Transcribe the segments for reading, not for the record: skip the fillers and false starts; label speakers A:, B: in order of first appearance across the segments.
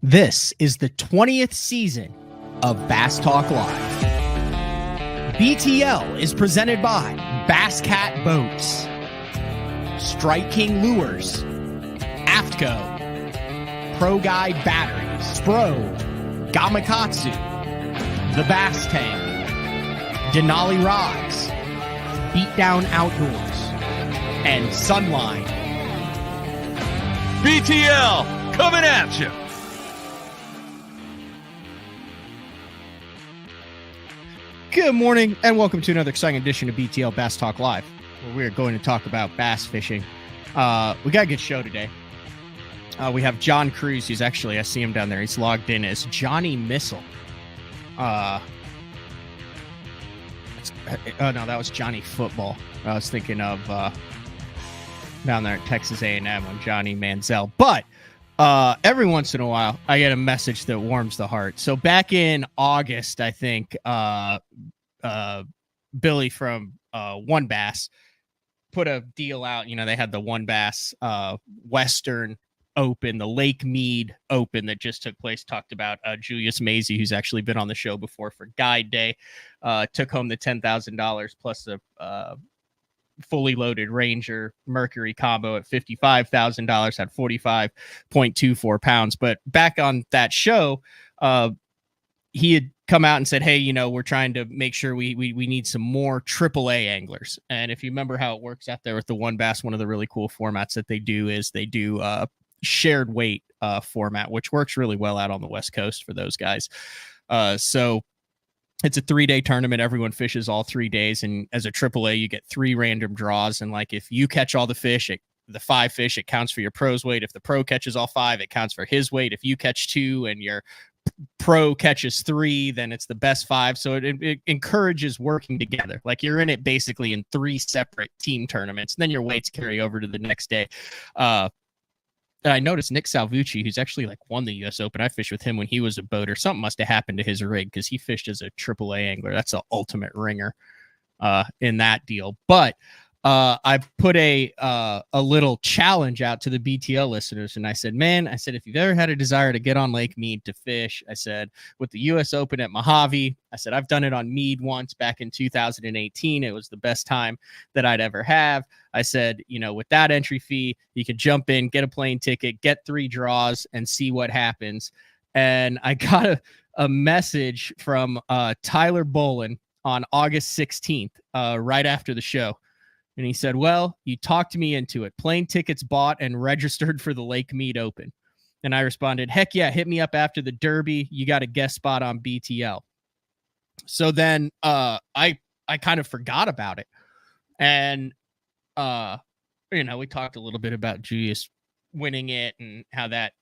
A: This is the 20th season of Bass Talk Live. BTL is presented by Bass Cat Boats, Strike King Lures, AFTCO, Pro Guide Batteries, Spro, Gamakatsu, The Bass Tank, Denali Rods, Beatdown Outdoors, and Sunline.
B: BTL coming at you.
A: Good morning, and welcome to another exciting edition of BTL Bass Talk Live, where we are going to talk about bass fishing. We got a good show today. We have John Cruz, who's actually, I see him down there, he's logged in as Johnny Missile. Oh, no, that was Johnny Football. I was thinking of down there at Texas A&M on Johnny Manziel. But every once in a while, I get a message that warms the heart. So back in August, I think, Billy from One Bass put a deal out. You know, they had the One Bass Western Open, the Lake Mead Open that just took place. Talked about Julius Mazie, who's actually been on the show before for Guide Day, took home the $10,000 plus a fully loaded Ranger Mercury combo at $55,000, had 45.24 pounds. But back on that show, he had come out and said, hey, you know, we're trying to make sure we need some more AAA anglers. And if you remember how it works out there with the One Bass, one of the really cool formats that they do is they do shared weight format, which works really well out on the West Coast for those guys. So it's a 3-day tournament. Everyone fishes all 3 days. And as a AAA, you get 3 random draws. And like, if you catch all the fish, the 5 fish, it counts for your pro's weight. If the pro catches all 5, it counts for his weight. If you catch 2 and your pro catches 3, then it's the best 5. So it encourages working together. Like, you're in it basically in 3 separate team tournaments. And then your weights carry over to the next day. And I noticed Nick Salvucci, who's actually like won the U.S. Open. I fished with him when he was a boater. Something must have happened to his rig because he fished as a AAA angler. That's the ultimate ringer in that deal. But I put a little challenge out to the BTL listeners, and I said, if you've ever had a desire to get on Lake Mead to fish, I said, with the U.S. Open at Mojave, I said, I've done it on Mead once back in 2018. It was the best time that I'd ever have. I said, you know, with that entry fee, you can jump in, get a plane ticket, get 3 draws, and see what happens. And I got a message from Tyler Bolin on August 16th, right after the show. And he said, well, you talked me into it. Plane tickets bought and registered for the Lake Mead Open. And I responded, heck yeah, hit me up after the Derby. You got a guest spot on BTL. So then I kind of forgot about it. And, you know, we talked a little bit about Julius winning it and how that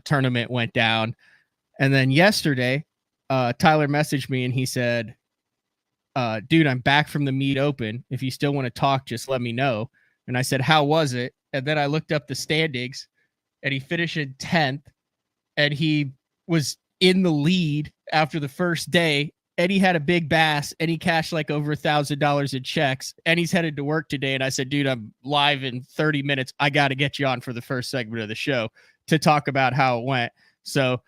A: tournament went down. And then yesterday, Tyler messaged me and he said, dude, I'm back from the Mead Open. If you still want to talk, just let me know. And I said, how was it? And then I looked up the standings and he finished in 10th and he was in the lead after the first day. And he had a big bass and he cashed like over $1,000 in checks and he's headed to work today. And I said, dude, I'm live in 30 minutes. I got to get you on for the first segment of the show to talk about how it went. So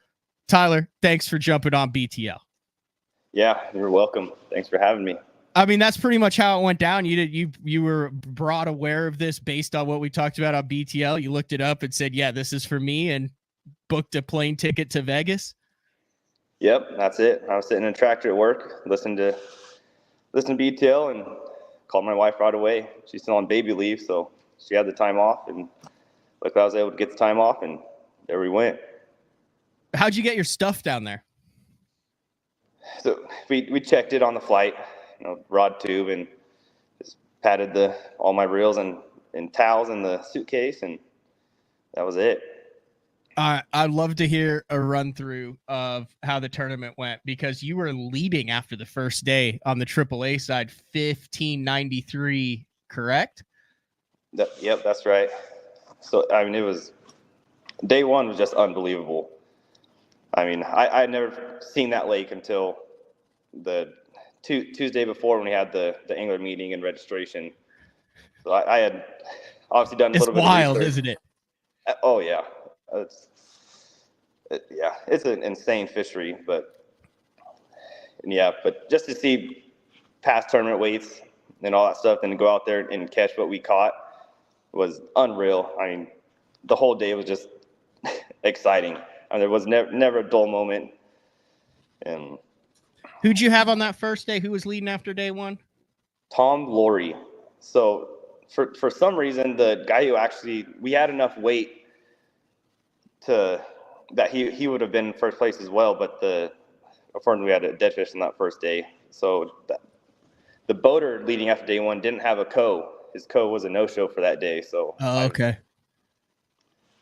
A: Tyler, thanks for jumping on BTL.
C: Yeah, you're welcome. Thanks for having me.
A: I mean, that's pretty much how it went down. You were brought aware of this based on what we talked about on BTL. You looked it up and said, yeah, this is for me, and booked a plane ticket to Vegas.
C: Yep, that's it. I was sitting in a tractor at work, listening to BTL, and called my wife right away. She's still on baby leave, so she had the time off, and I was able to get the time off, and there we went.
A: How'd you get your stuff down there?
C: So we checked it on the flight, you know, rod tube, and just patted all my reels and towels in the suitcase, and that was it.
A: I'd love to hear a run through of how the tournament went, because you were leading after the first day on the AAA side, 1593, correct?
C: Yep, that's right. So, I mean, it was day one was just unbelievable. I mean, I had never seen that lake until the Tuesday before when we had the angler meeting and registration. So I had obviously done a little bit of research.
A: It's wild, isn't it?
C: Oh, yeah. Yeah, it's an insane fishery, but just to see past tournament weights and all that stuff, and to go out there and catch what we caught was unreal. I mean, the whole day was just exciting. I mean, there was never a dull moment. And
A: Who'd you have on that first day? Who was leading after day one?
C: Tom Laurie. So for some reason, the guy who we had enough weight that he would have been in first place as well, but unfortunately we had a dead fish on that first day. So the boater leading after day one didn't have a co. His co was a no-show for that day. So
A: okay.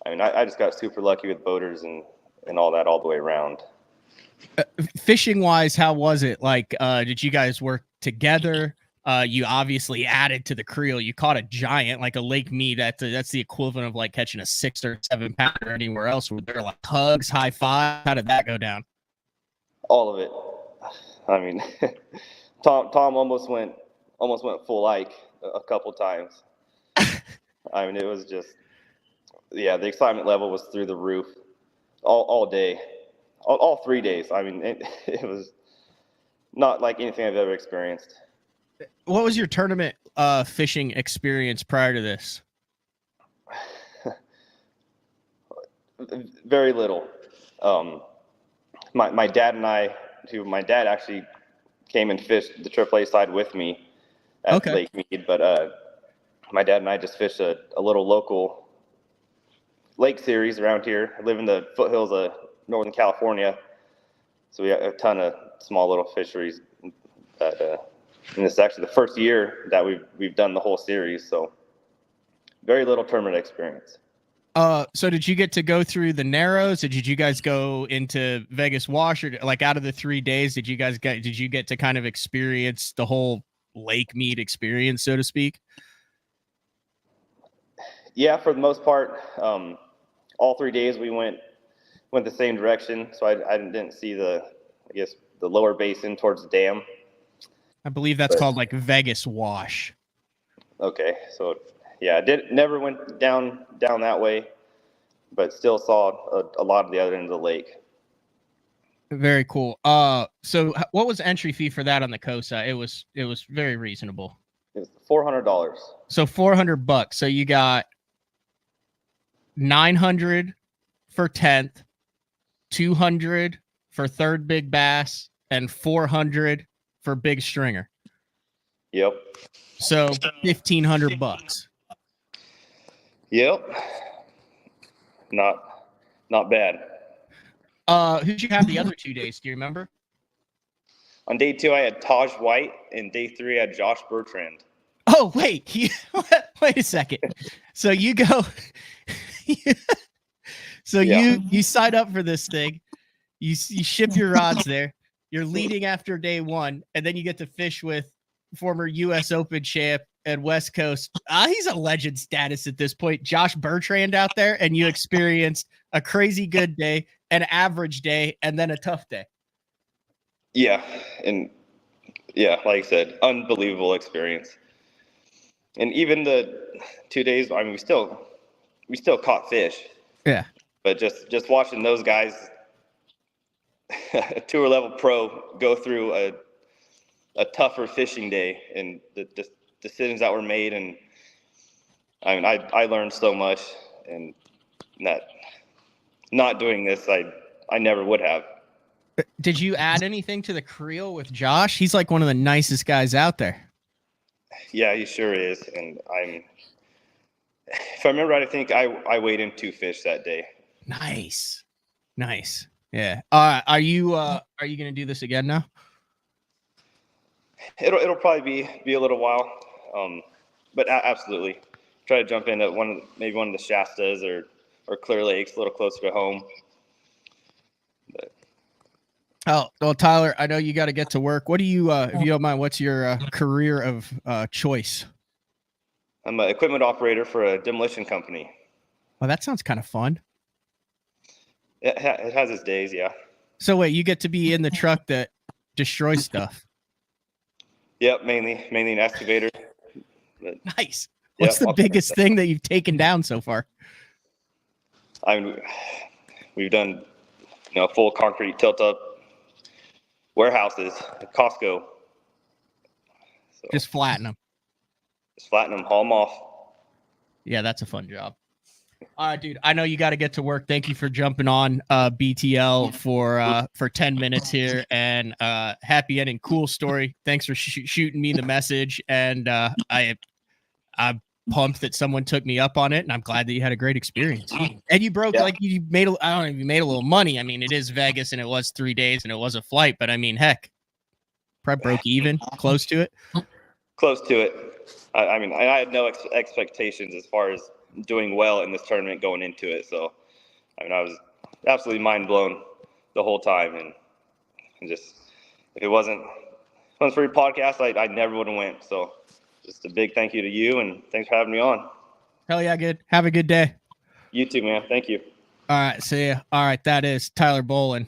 C: I just got super lucky with boaters and all that all the way around.
A: Fishing wise, how was it? Like, did you guys work together? You obviously added to the creel. You caught a giant, like a Lake Mead. That's the equivalent of like catching a 6 or 7 pounder anywhere else. Were there like hugs, high five? How did that go down?
C: All of it. I mean, Tom almost went full Ike a couple times. I mean, it was just, the excitement level was through the roof all day, all 3 days. I mean, it was not like anything I've ever experienced.
A: What was your tournament fishing experience prior to this?
C: Very little. My dad and my dad actually came and fished the AAA side with me at Lake Mead, but my dad and I just fished a little local lake series around here. I live in the foothills of Northern California, so we have a ton of small little fisheries. And this is actually the first year that we've done the whole series, so very little tournament experience.
A: So did you get to go through the Narrows? Or did you guys go into Vegas Wash? Or like out of the 3 days, did you get to kind of experience the whole Lake Mead experience, so to speak?
C: Yeah, for the most part, all 3 days we went the same direction. So I didn't see the lower basin towards the dam.
A: I believe that's called like Vegas Wash.
C: Okay, so yeah, never went down that way, but still saw a lot of the other end of the lake.
A: Very cool. So what was entry fee for that on the Cosa? It was very reasonable.
C: It was $400.
A: So $400. So you got 900 for 10th, 200 for third big bass, and 400 for big stringer.
C: Yep.
A: So $1,500.
C: Yep. Not bad.
A: Who'd you have the other 2 days? Do you remember?
C: On day 2, I had Taj White, and day 3, I had Josh Bertrand.
A: Oh, wait. Wait a second. So you go. So you sign up for this thing. You ship your rods there. You're leading after day 1, and then you get to fish with former U.S. Open champ and West Coast. He's a legend status at this point. Josh Bertrand out there, and you experienced a crazy good day, an average day, and then a tough day.
C: Yeah, and like I said, unbelievable experience. And even the 2 days, I mean, we still caught fish.
A: Yeah.
C: But just watching those guys, a tour level pro, go through a tougher fishing day, and the decisions that were made, and I mean, I learned so much, and that not doing this, I never would have.
A: Did you add anything to the creel with Josh? He's like one of the nicest guys out there.
C: Yeah, he sure is, and if I remember right, I think I weighed in 2 fish that day.
A: Nice. Yeah. Are you gonna do this again now?
C: It'll probably be a little while, but absolutely try to jump in at maybe one of the Shastas or Clear Lakes, a little closer to home. But.
A: Oh well, Tyler, I know you got to get to work. What do you, if you don't mind, what's your career of choice?
C: I'm an equipment operator for a demolition company.
A: Well, that sounds kind of fun.
C: It has its days, yeah.
A: So wait, you get to be in the truck that destroys stuff?
C: Yep, mainly an excavator. But,
A: nice. What's the biggest thing that you've taken down so far?
C: I mean, we've done full concrete tilt up warehouses, Costco. So
A: Just flatten them.
C: just flatten them, haul them off.
A: Yeah, that's a fun job. All right, dude. I know you got to get to work. Thank you for jumping on BTL for 10 minutes here, and happy ending. Cool story. Thanks for shooting me the message, and I'm pumped that someone took me up on it, and I'm glad that you had a great experience. And you broke you made I don't know if you made a little money. I mean, it is Vegas, and it was 3 days, and it was a flight, but I mean, heck, probably broke even, close to it.
C: Close to it. I mean, I had no expectations as far as doing well in this tournament going into it. So, I mean, I was absolutely mind blown the whole time, and just if it wasn't for your podcast, I never would have went. So, just a big thank you to you, and thanks for having me on.
A: Hell yeah, good. Have a good day.
C: You too, man. Thank you.
A: All right, see ya. All right, that is Tyler Bolin.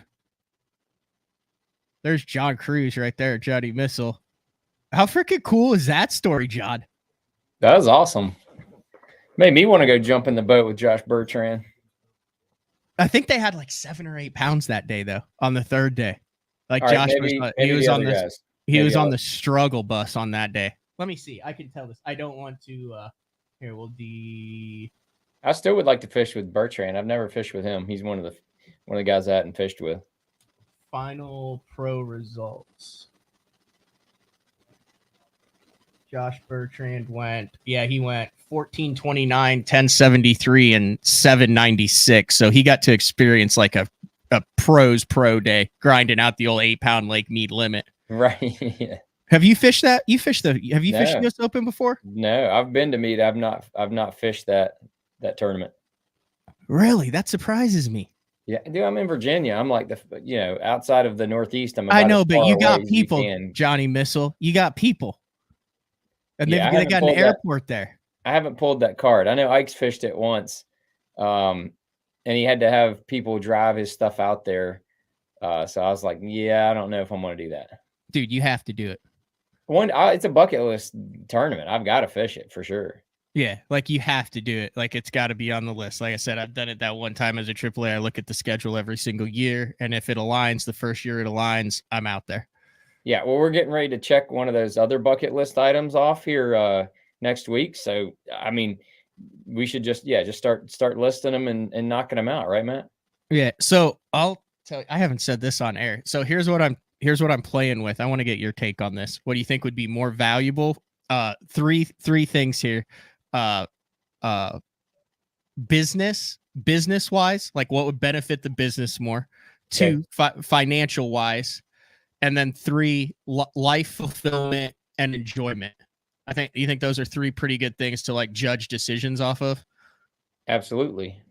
A: There's John Cruz right there, Johnny Missile. How freaking cool is that story, John?
D: That was awesome. Made me want to go jump in the boat with Josh Bertrand.
A: I think they had like 7 or 8 pounds that day, though, on the third day. Like
D: All
A: Josh
D: right,
A: he was on this. He was on the struggle bus on that day. Let me see. I can tell this. I don't want to. Here, we'll do.
D: I still would like to fish with Bertrand. I've never fished with him. He's one of the guys I hadn't fished with.
A: Final pro results. Josh Bertrand went. Yeah, he went 14:29, 10:73, and 7:96. So he got to experience like a pro's pro day, grinding out the old 8-pound Lake Mead limit.
D: Right. Yeah.
A: Have you fished that? Have you fished US Open before?
D: No, I've been to Mead. I've not fished that tournament.
A: Really? That surprises me.
D: Yeah, dude, I'm in Virginia. I'm like outside of the Northeast.
A: I know, but you got people, Johnny Missile. You got people. And they got an airport there.
D: I haven't pulled that card. I know Ike's fished it once. And he had to have people drive his stuff out there. So I was like, yeah, I don't know if I'm going to do that.
A: Dude, you have to do it.
D: It's a bucket list tournament. I've got to fish it for sure.
A: Yeah, like you have to do it. Like it's got to be on the list. Like I said, I've done it that one time as a AAA. I look at the schedule every single year, and if it aligns, the first year it aligns, I'm out there.
D: Yeah, well, we're getting ready to check one of those other bucket list items off here next week. So, I mean, we should just start listing them and knocking them out, right, Matt? Yeah. So I'll tell you, I haven't said this on air. So here's what I'm playing with. I want to get your take on this. What do you think would be more valuable? Three things here. Business wise, like what would benefit the business more? Okay. 2, financial wise. And then 3, life fulfillment and enjoyment. You think those are 3 pretty good things to like judge decisions off of? Absolutely.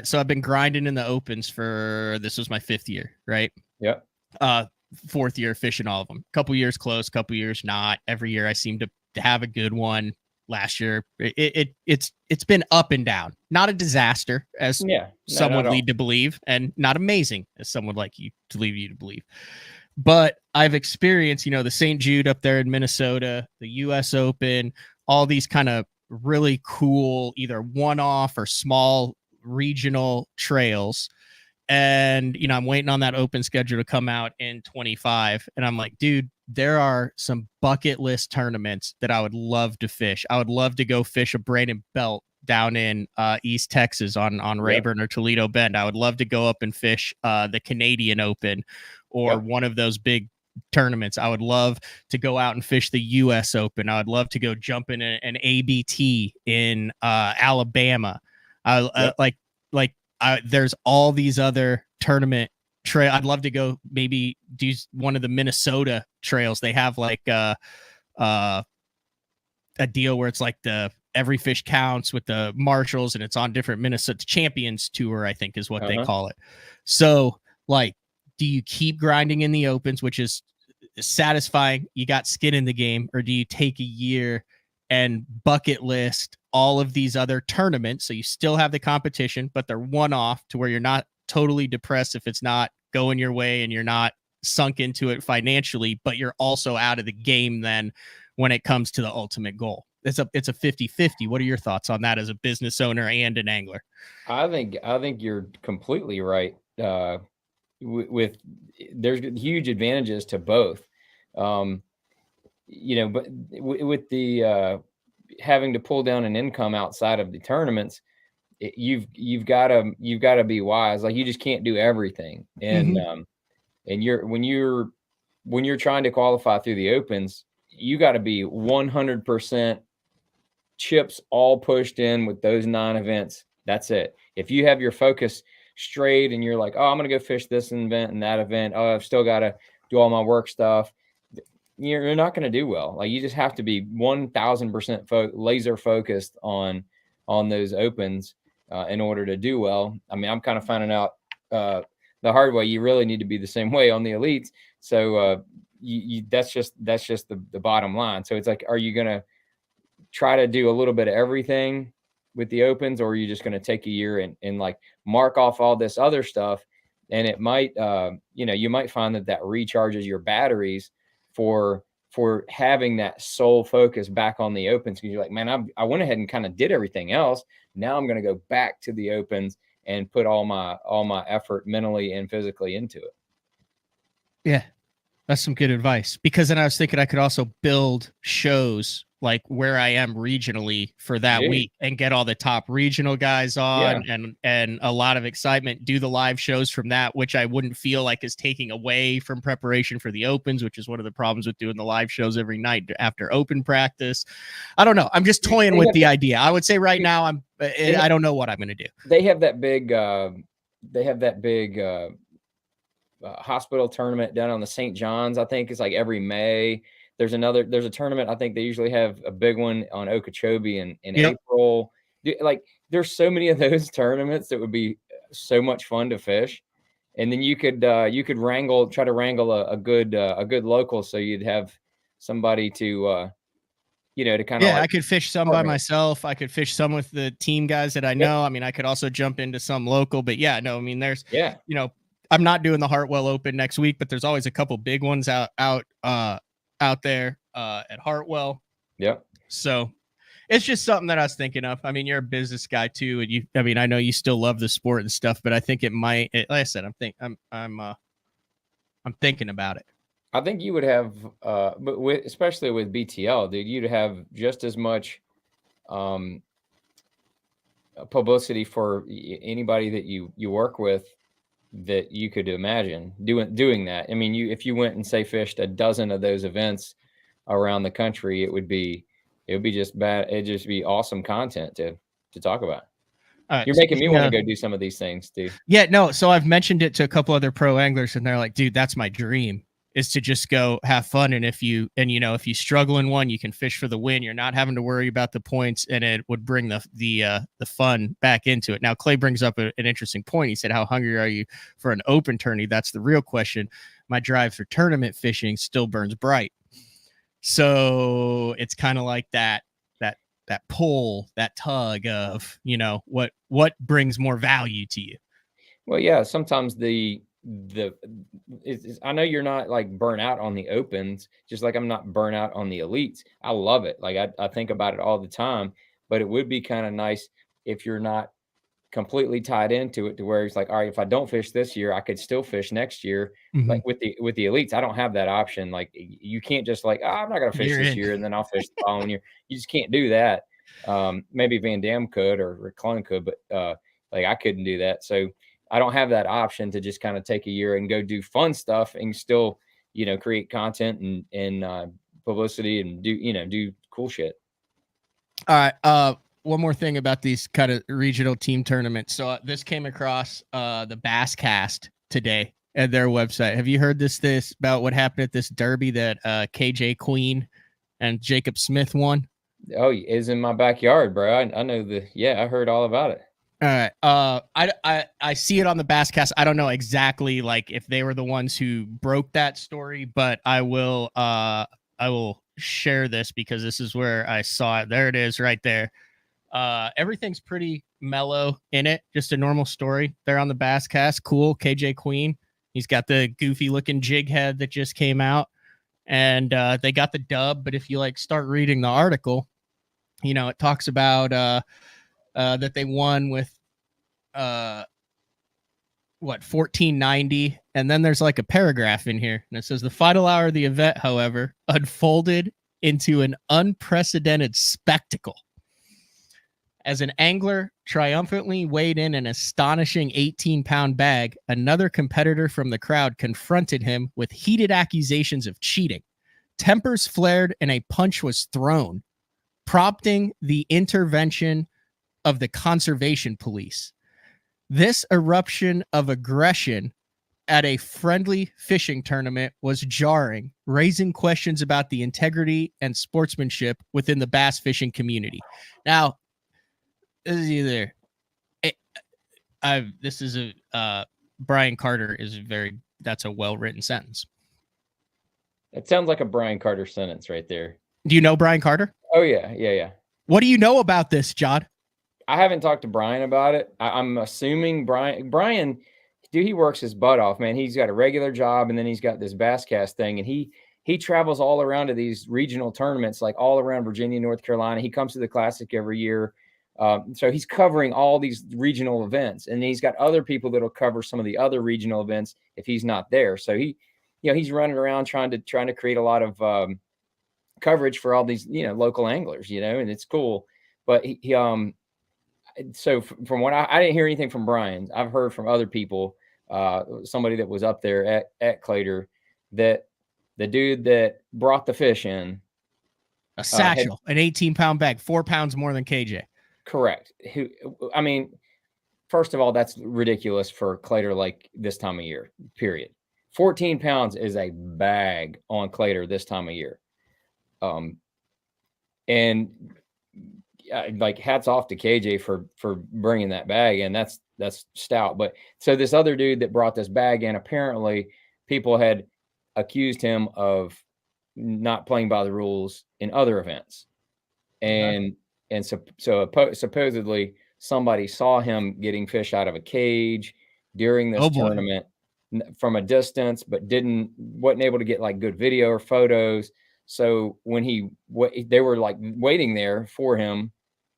D: So I've been grinding in the opens this was my 5th year, right? Yep. 4th year fishing all of them. Couple years close, couple years not. Every year I seem to have a good one. Last year, it's been up and down. Not a disaster, as some would lead to believe, and not amazing, as some would like you to lead you to believe. But I've experienced, the St. Jude up there in Minnesota, the US Open, all these kind of really cool, either one-off or small regional trails. And, I'm waiting on that open schedule to come out in 25. And I'm like, dude, there are some bucket list tournaments that I would love to fish. I would love to go fish a Braden Belt down in East Texas on Rayburn or Toledo Bend. I would love to go up and fish the Canadian Open or one of those big tournaments. I would love to go out and fish the US Open. I would love to go jump in an ABT in Alabama. There's all these other tournament trail. I'd love to go maybe do one of the Minnesota trails. They have like a deal where it's like the every fish counts with the marshals, and it's on different Minnesota Champions Tour, I think is what they call it. So like, do you keep grinding in the opens, which is satisfying? You got skin in the game, or do you take a year and bucket list all of these other tournaments so you still have the competition, but they're one-off to where you're not totally depressed if it's not going your way and you're not sunk into it financially, but you're also out of the game then when it comes to the ultimate goal? It's a 50-50. What are your thoughts on that as a business owner and an angler? I think you're completely right.
E: with there's huge advantages to both. But with the having to pull down an income outside of the tournaments, you've got to be wise. Like, you just can't do everything. And and when you're trying to qualify through the opens, you got to be 100% chips all pushed in with those 9 events. That's it. If you have your focus straight and you're like, oh, I'm going to go fish this event and that event, oh, I've still got to do all my work stuff, you're not going to do well. Like, you just have to be 1000% laser focused on those opens in order to do well. I mean, I'm kind of finding out the hard way. You really need to be the same way on the elites. So that's just the bottom line. So it's like, are you going to try to do a little bit of everything with the opens, or are you just going to take a year and like mark off all this other stuff? And it might, you might find that recharges your batteries for having that sole focus back on the opens. Because you're like, man, I went ahead and kind of did everything else. Now I'm going to go back to the opens and put all my effort mentally and physically into it.
A: Yeah, that's some good advice. Because then I was thinking I could also build shows like where I am regionally for that week and get all the top regional guys on and a lot of excitement, do the live shows from that, which I wouldn't feel like is taking away from preparation for the opens, which is one of the problems with doing the live shows every night after open practice. I don't know. I'm just toying with the idea. I would say right now I don't know what I'm going to do.
E: They have that big, hospital tournament down on the St. John's. I think it's like every May. There's a tournament. I think they usually have a big one on Okeechobee in April. Like, there's so many of those tournaments that would be so much fun to fish. And then you could try to wrangle a good local. So you'd have somebody to kind of,
A: I could fish some by myself. I could fish some with the team guys that I know. I mean, I could also jump into some local, but there's, I'm not doing the Hartwell Open next week, but there's always a couple big ones out there at Hartwell.
E: Yeah.
A: So it's just something that I was thinking of. I mean, you're a business guy too, and I know you still love the sport and stuff, but I think like I said, I'm thinking about it.
E: I think you would have, but especially with BTL, dude, you'd have just as much publicity for anybody that you work with that you could imagine doing that. I mean, if you went and say fished a dozen of those events around the country, it would be just bad. It'd just be awesome content to talk about. You're making me want to go do some of these things, dude.
A: Yeah, no. So I've mentioned it to a couple other pro anglers, and they're like, "Dude, that's my dream, is to just go have fun. And if you struggle in one, you can fish for the win. You're not having to worry about the points, and it would bring the fun back into it." Now, Clay brings up an interesting point. He said, "How hungry are you for an open tourney?" That's the real question. My drive for tournament fishing still burns bright. So it's kind of like that pull, that tug of, what brings more value to you.
E: Well, yeah, sometimes I know you're not like burnt out on the opens, just like I'm not burnt out on the elites. I love it. Like, I think about it all the time, but it would be kind of nice if you're not completely tied into it to where it's like, all right, if I don't fish this year, I could still fish next year. Mm-hmm. Like with the elites, I don't have that option. Like, you can't just like, oh, I'm not going to fish this year and then I'll fish the following year. You just can't do that. Maybe Van Dam could, or Clun could, but like, I couldn't do that. So I don't have that option to just kind of take a year and go do fun stuff and still, create content and publicity and do cool shit.
A: All right. One more thing about these kind of regional team tournaments. So this came across the Basscast today at their website. Have you heard this about what happened at this derby that KJ Queen and Jacob Smith won?
E: Oh, it's in my backyard, bro. I know I heard all about it.
A: All right. I see it on the Basscast. I don't know exactly like if they were the ones who broke that story, but I will share this because this is where I saw it. There it is right there. Everything's pretty mellow in it. Just a normal story there on the Basscast. Cool. KJ Queen. He's got the goofy looking jig head that just came out, and they got the dub. But if you like start reading the article, it talks about that they won with
D: what, 1490, and then there's like a paragraph in here, and it says the final hour of the event, however, unfolded into an unprecedented spectacle as an angler triumphantly weighed in an astonishing 18-pound bag. Another competitor from the crowd confronted him with heated accusations of cheating. Tempers flared and a punch was thrown, prompting the intervention of the conservation police. This eruption of aggression at a friendly fishing tournament was jarring, raising questions about the integrity and sportsmanship within the bass fishing community. Now, this is either Brian Carter is that's a well-written sentence.
E: It sounds like a Brian Carter sentence right there.
D: Do you know Brian Carter?
E: Oh yeah.
D: What do you know about this, John?
E: I haven't talked to Brian about it. I'm assuming Brian, dude, he works his butt off, man. He's got a regular job, and then he's got this Basscast thing, and he travels all around to these regional tournaments, like all around Virginia, North Carolina. He comes to the Classic every year. So he's covering all these regional events, and he's got other people that'll cover some of the other regional events if he's not there. So he's running around trying to create a lot of coverage for all these, local anglers, and it's cool. But so from what I didn't hear anything from Brian. I've heard from other people, somebody that was up there at Claytor, that the dude that brought the fish in,
D: a satchel, an 18-pound bag, 4 pounds more than KJ.
E: Correct. First of all, that's ridiculous for Claytor like this time of year, period. 14 pounds is a bag on Claytor this time of year. And like hats off to KJ for bringing that bag in. That's stout. But so this other dude that brought this bag in, apparently people had accused him of not playing by the rules in other events. And supposedly somebody saw him getting fish out of a cage during this tournament from a distance, but wasn't able to get like good video or photos. So when they were like waiting there for him,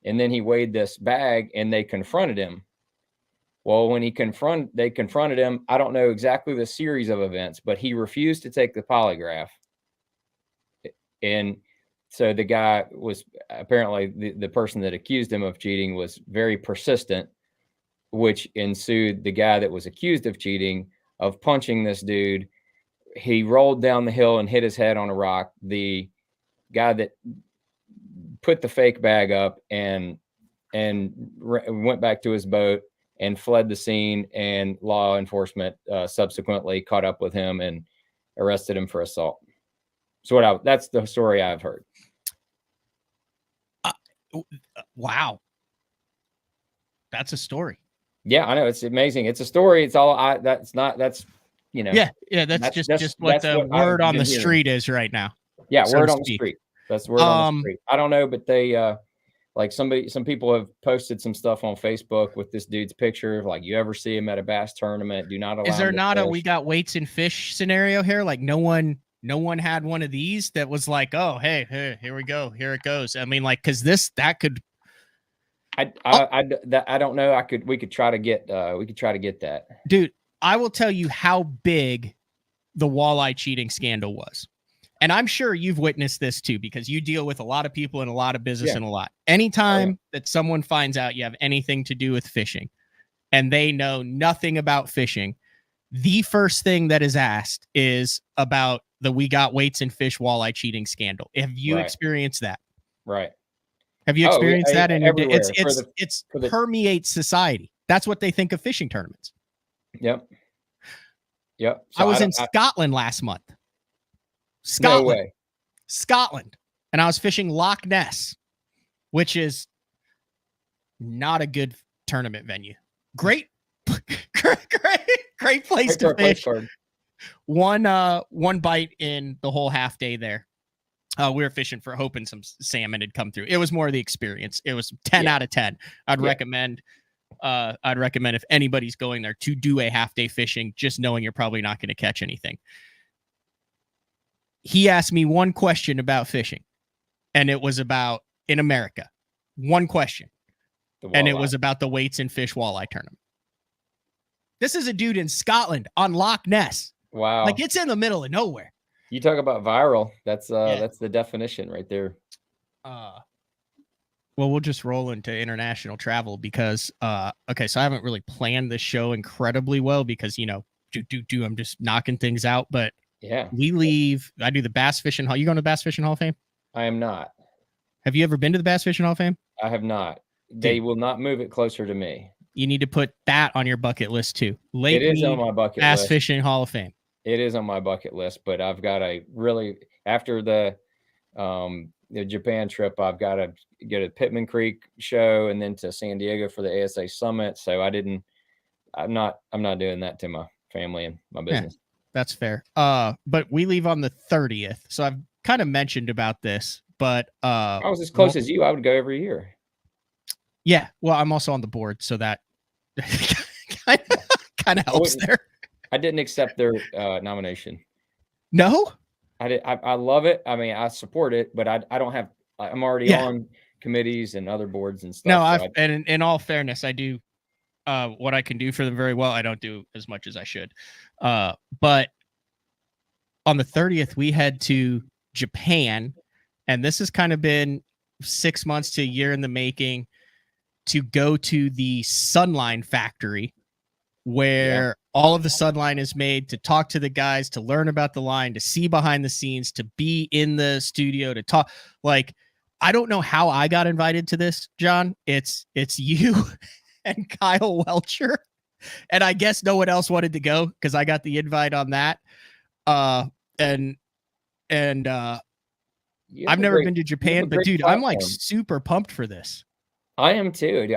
E: and then he weighed this bag and they confronted him. Well, when they confronted him, I don't know exactly the series of events, but he refused to take the polygraph. And so the guy was apparently the person that accused him of cheating was very persistent, which ensued the guy that was accused of cheating of punching this dude. He rolled down the hill and hit his head on a rock. The guy that put the fake bag up and went back to his boat and fled the scene, and law enforcement subsequently caught up with him and arrested him for assault. So that's the story I've heard.
D: Wow. That's a story.
E: Yeah, I know. It's amazing. It's a story. It's all that's just what the word on the street is right now. Yeah, word on the street. That's word on the street. I don't know, but they some people have posted some stuff on Facebook with this dude's picture of like, you ever see him at a bass tournament, do not allow him.
D: Is there not
E: fish.
D: we got weights and fish scenario here? Like no one had one of these that was like, oh, hey, here we go. Here it goes. I mean, like, cause that could,
E: I don't know. We could try to get that.
D: Dude, I will tell you how big the walleye cheating scandal was. And I'm sure you've witnessed this too, because you deal with a lot of people and a lot of business and a lot. Anytime that someone finds out you have anything to do with fishing and they know nothing about fishing, the first thing that is asked is about the we got weights and fish walleye cheating scandal. Have you experienced that?
E: Right.
D: Have you experienced that? And
E: it's
D: permeates society. That's what they think of fishing tournaments.
E: Yep. So
D: I was in Scotland last month.
E: No way.
D: Scotland. And I was fishing Loch Ness, which is not a good tournament venue. Great place to fish. One bite in the whole half day there. We were fishing for hoping some salmon had come through. It was more of the experience. It was 10 out of 10. I'd recommend if anybody's going there to do a half day fishing, just knowing you're probably not going to catch anything. He asked me one question about fishing, and it was about in America. One question. And it was about the weights and fish walleye tournament. This is a dude in Scotland on Loch Ness.
E: Wow.
D: Like, it's in the middle of nowhere.
E: You talk about viral. That's the definition right there.
D: Well, we'll just roll into international travel because okay, so I haven't really planned this show incredibly well because, you know, I'm just knocking things out, but
E: yeah,
D: we leave. I do the Bass Fishing Hall. You going to the Bass Fishing Hall of Fame?
E: I am not.
D: Have you ever been to the Bass Fishing Hall of Fame?
E: I have not. They will not move it closer to me.
D: You need to put that on your bucket list too.
E: It is on my bucket
D: Bass
E: list.
D: Fishing Hall of Fame.
E: It is on my bucket list, but I've got to really, after the Japan trip, I've got to get a Pittman Creek show and then to San Diego for the ASA Summit. So I'm not doing that to my family and my business.
D: Yeah, that's fair. But we leave on the 30th. So I've kind of mentioned about this, but
E: I was as close as you. I would go every year.
D: Yeah. Well, I'm also on the board, so that kind of helps there.
E: I didn't accept their nomination.
D: No?
E: I love it. I mean, I support it, but I don't have. I'm already on committees and other boards and stuff.
D: No, and in all fairness, I do what I can do for them very well. I don't do as much as I should. But on the 30th, we head to Japan, and this has kind of been 6 months to a year in the making to go to the Sunline factory where all of the Sunline is made, to talk to the guys, to learn about the line, to see behind the scenes, to be in the studio, to talk. Like, I don't know how I got invited to this, John. It's you and Kyle Welcher. And I guess no one else wanted to go because I got the invite on that. I've never been to Japan, but dude, platform. I'm like super pumped for this.
E: I am too.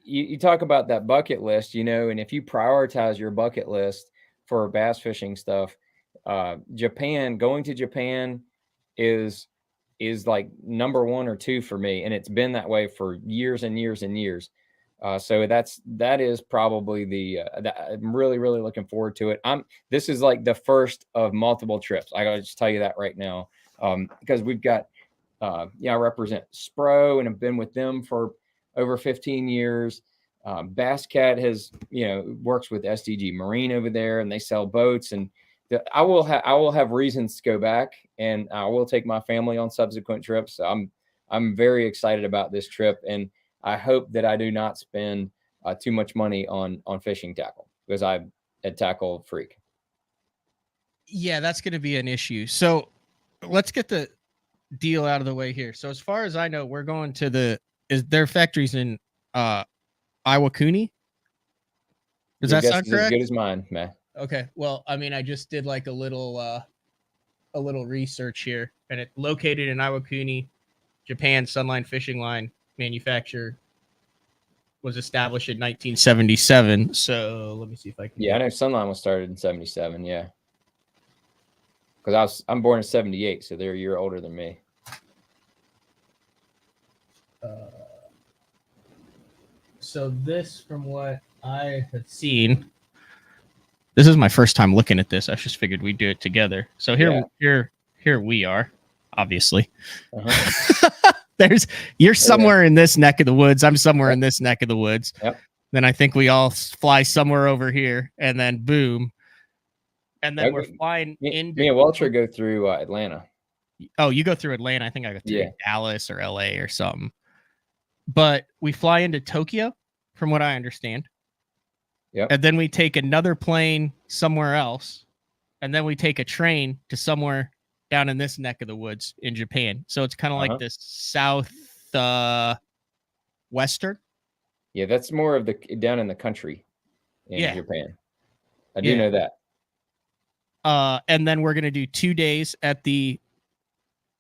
E: You talk about that bucket list, you know, and if you prioritize your bucket list for bass fishing stuff, going to Japan is like number 1 or 2 for me. And it's been that way for years and years and years. So that is probably I'm really, really looking forward to it. This is like the first of multiple trips. I gotta just tell you that right now. Because we've got, I represent Spro and have been with them for over 15 years. Bass Cat works with SDG Marine over there, and they sell boats. And I will have reasons to go back, and I will take my family on subsequent trips. So I'm very excited about this trip, and I hope that I do not spend too much money on fishing tackle, because I'm a tackle freak.
D: Yeah, that's going to be an issue. So let's get the deal out of the way here. So as far as I know, we're going to their factories in Iwakuni. Does that sound correct?
E: As good as mine, man.
D: Okay. Well, I mean, I just did like a little research here, and it located in Iwakuni, Japan. Sunline Fishing Line manufacturer was established in 1977. So let me see if I can.
E: Yeah, I know Sunline was started in 77. Yeah. Because I'm born in 78, so they're a year older than me.
D: So this, from what I have seen, this is my first time looking at this. I just figured we'd do it together. So here we are, obviously. Uh-huh. You're somewhere in this neck of the woods. I'm somewhere in this neck of the woods.
E: Yep.
D: Then I think we all fly somewhere over here, and then boom. And then we're flying into...
E: Me and Welcher go through Atlanta.
D: Oh, you go through Atlanta. I think I go through Dallas or LA or something. But we fly into Tokyo, from what I understand.
E: Yep.
D: And then we take another plane somewhere else. And then we take a train to somewhere down in this neck of the woods in Japan. So it's kind of like this south western.
E: Yeah, that's more of down in the country in Japan. I do know that.
D: And then we're going to do 2 days at the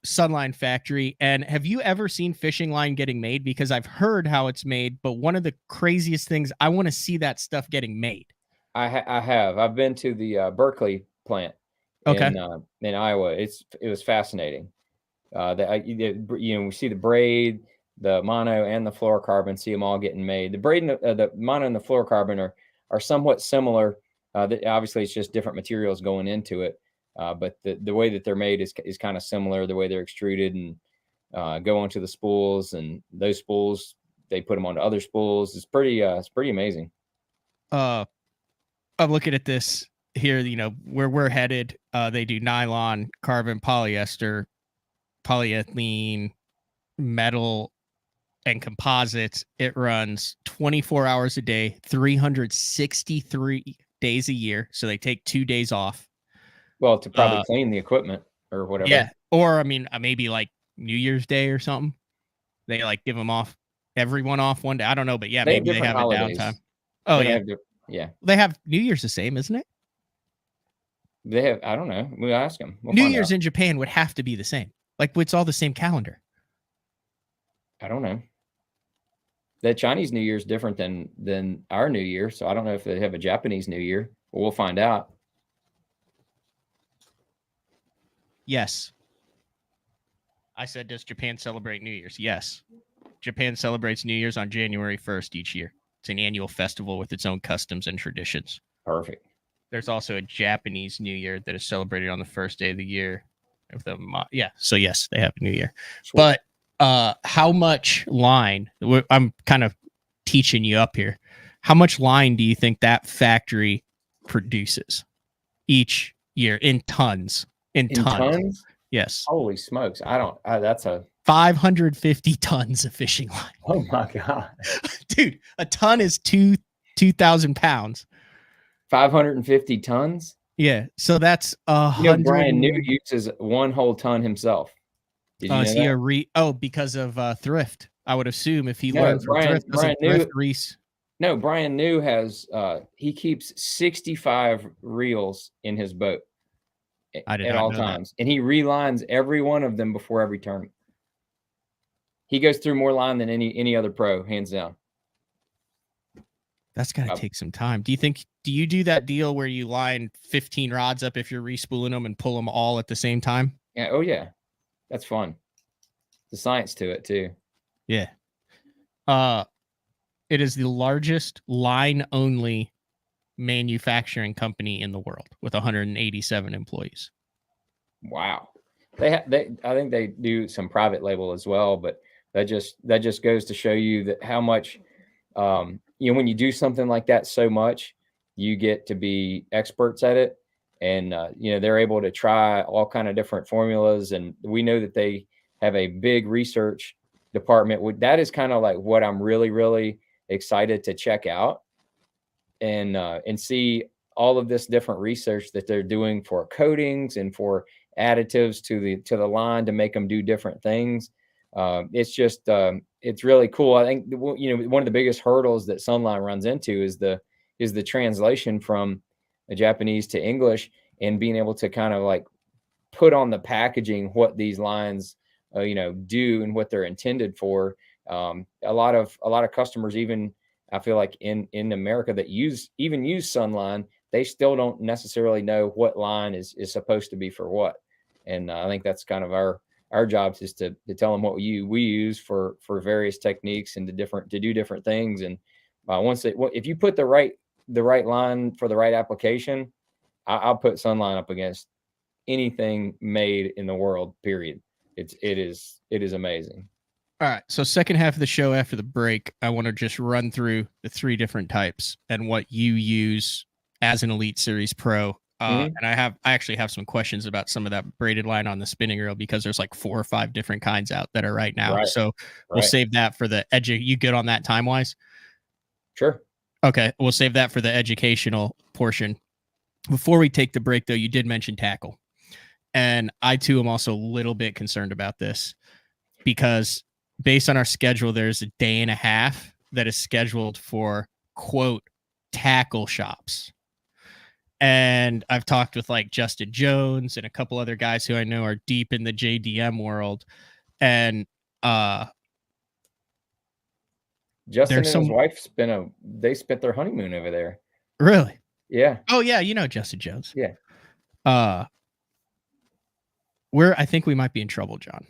D: Sunline factory. And have you ever seen fishing line getting made? Because I've heard how it's made, but one of the craziest things, I want to see that stuff getting made.
E: I have. I've been to the Berkeley plant in Iowa. It was fascinating. We see the braid, the mono, and the fluorocarbon. See them all getting made. The braid, the mono, and the fluorocarbon are somewhat similar. Obviously, it's just different materials going into it. But the way that they're made is kind of similar. The way they're extruded and go onto the spools, and those spools, they put them onto other spools. It's pretty amazing.
A: I'm looking at this here, where we're headed. They do nylon, carbon, polyester, polyethylene, metal, and composites. It runs 24 hours a day, 363 days a year. So they take 2 days off.
E: Well, to probably clean the equipment or whatever.
A: Yeah. Or, maybe like New Year's Day or something. They like give them off, everyone off one day. I don't know, but yeah, maybe they have
E: holidays.
A: a downtime. Oh, yeah.
E: Yeah.
A: They have New Year's the same, isn't it?
E: They have, I don't know. We'll ask them.
A: New Year's in Japan would have to be the same. Like, it's all the same calendar.
E: I don't know. The Chinese New Year is different than our New Year, so I don't know if they have a Japanese New Year. But we'll find out.
A: Yes. I said, does Japan celebrate New Year's? Yes. Japan celebrates New Year's on January 1st each year. It's an annual festival with its own customs and traditions.
E: Perfect.
A: There's also a Japanese New Year that is celebrated on the first day of the year. Yeah. So yes, they have a New Year. Sweet. But how much line? I'm kind of teaching you up here. How much line do you think that factory produces each year in tons? In tons? Yes.
E: Holy smokes! That's a
A: 550 tons of fishing line.
E: Oh my god,
A: dude! A ton is 2,000 pounds.
E: 550 tons.
A: Yeah, so that's 100.
E: Brian New uses one whole ton himself.
A: Did you know that? Because of thrift? I would assume if he learned from thrift, Reese.
E: No, Brian New has he keeps 65 reels in his boat at all times, and he relines every one of them before every tournament. He goes through more line than any other pro, hands down.
A: That's got to take some time. Do you do that deal where you line 15 rods up if you're respooling them and pull them all at the same time?
E: Yeah. Oh yeah. That's fun. The science to it too.
A: Yeah. It is the largest line only manufacturing company in the world with 187 employees.
E: Wow. I think they do some private label as well, but that just goes to show you that how much, when you do something like that so much, you get to be experts at it. And, they're able to try all kind of different formulas. And we know that they have a big research department. That is kind of like what I'm really, really excited to check out and see all of this different research that they're doing for coatings and for additives to the line to make them do different things. It's really cool. I think, one of the biggest hurdles that Sunline runs into is the translation from a Japanese to English and being able to kind of like put on the packaging what these lines, do and what they're intended for. A lot of customers, even I feel like in America that use Sunline, they still don't necessarily know what line is supposed to be for what. And I think that's kind of our job is to tell them what we use for various techniques and to do different things. And if you put the right line for the right application, I'll put Sunline up against anything made in the world, period. It is amazing.
A: All right. So second half of the show after the break, I want to just run through the 3 different types and what you use as an Elite Series pro. And I actually have some questions about some of that braided line on the spinning reel because there's like 4 or 5 different kinds out that are right now. Right. So we'll save that for the you good on that time wise?
E: Sure.
A: Okay. We'll save that for the educational portion. Before we take the break though, you did mention tackle. And I too am also a little bit concerned about this because based on our schedule, there's a day and a half that is scheduled for quote tackle shops. And I've talked with like Justin Jones and a couple other guys who I know are deep in the JDM world. And
E: Justin and his wife spent their honeymoon over there.
A: Really?
E: Yeah.
A: Oh yeah, Justin Jones.
E: Yeah.
A: I think we might be in trouble, John.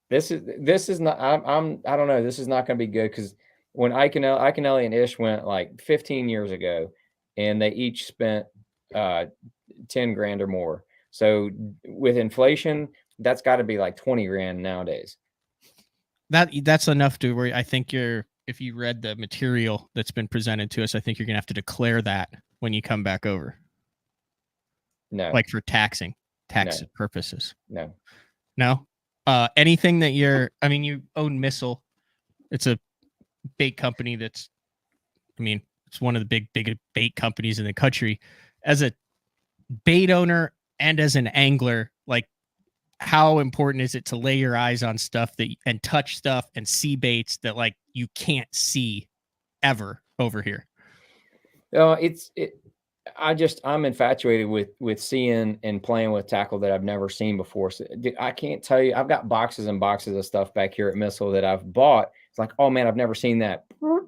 E: This is not. I don't know. This is not going to be good because when Iaconelli and Ish went like 15 years ago, and they each spent $10,000 or more. So with inflation, that's got to be like $20,000 nowadays.
A: That's enough to where I think you're
D: if you read the material that's been presented to us, I think you're gonna have to declare that when you come back over,
E: No,
D: like for tax purposes.
E: no.
D: No. Anything that I mean, you own Missile. It's a bait company that's, I mean, it's one of the big bait companies in the country. As a bait owner and as an angler, like, how important is it to lay your eyes on stuff and touch stuff and see baits that like you can't see ever over here?
E: I'm infatuated with seeing and playing with tackle that I've never seen before. So I can't tell you. I've got boxes and boxes of stuff back here at Missile that I've bought. It's like, oh man, I've never seen that.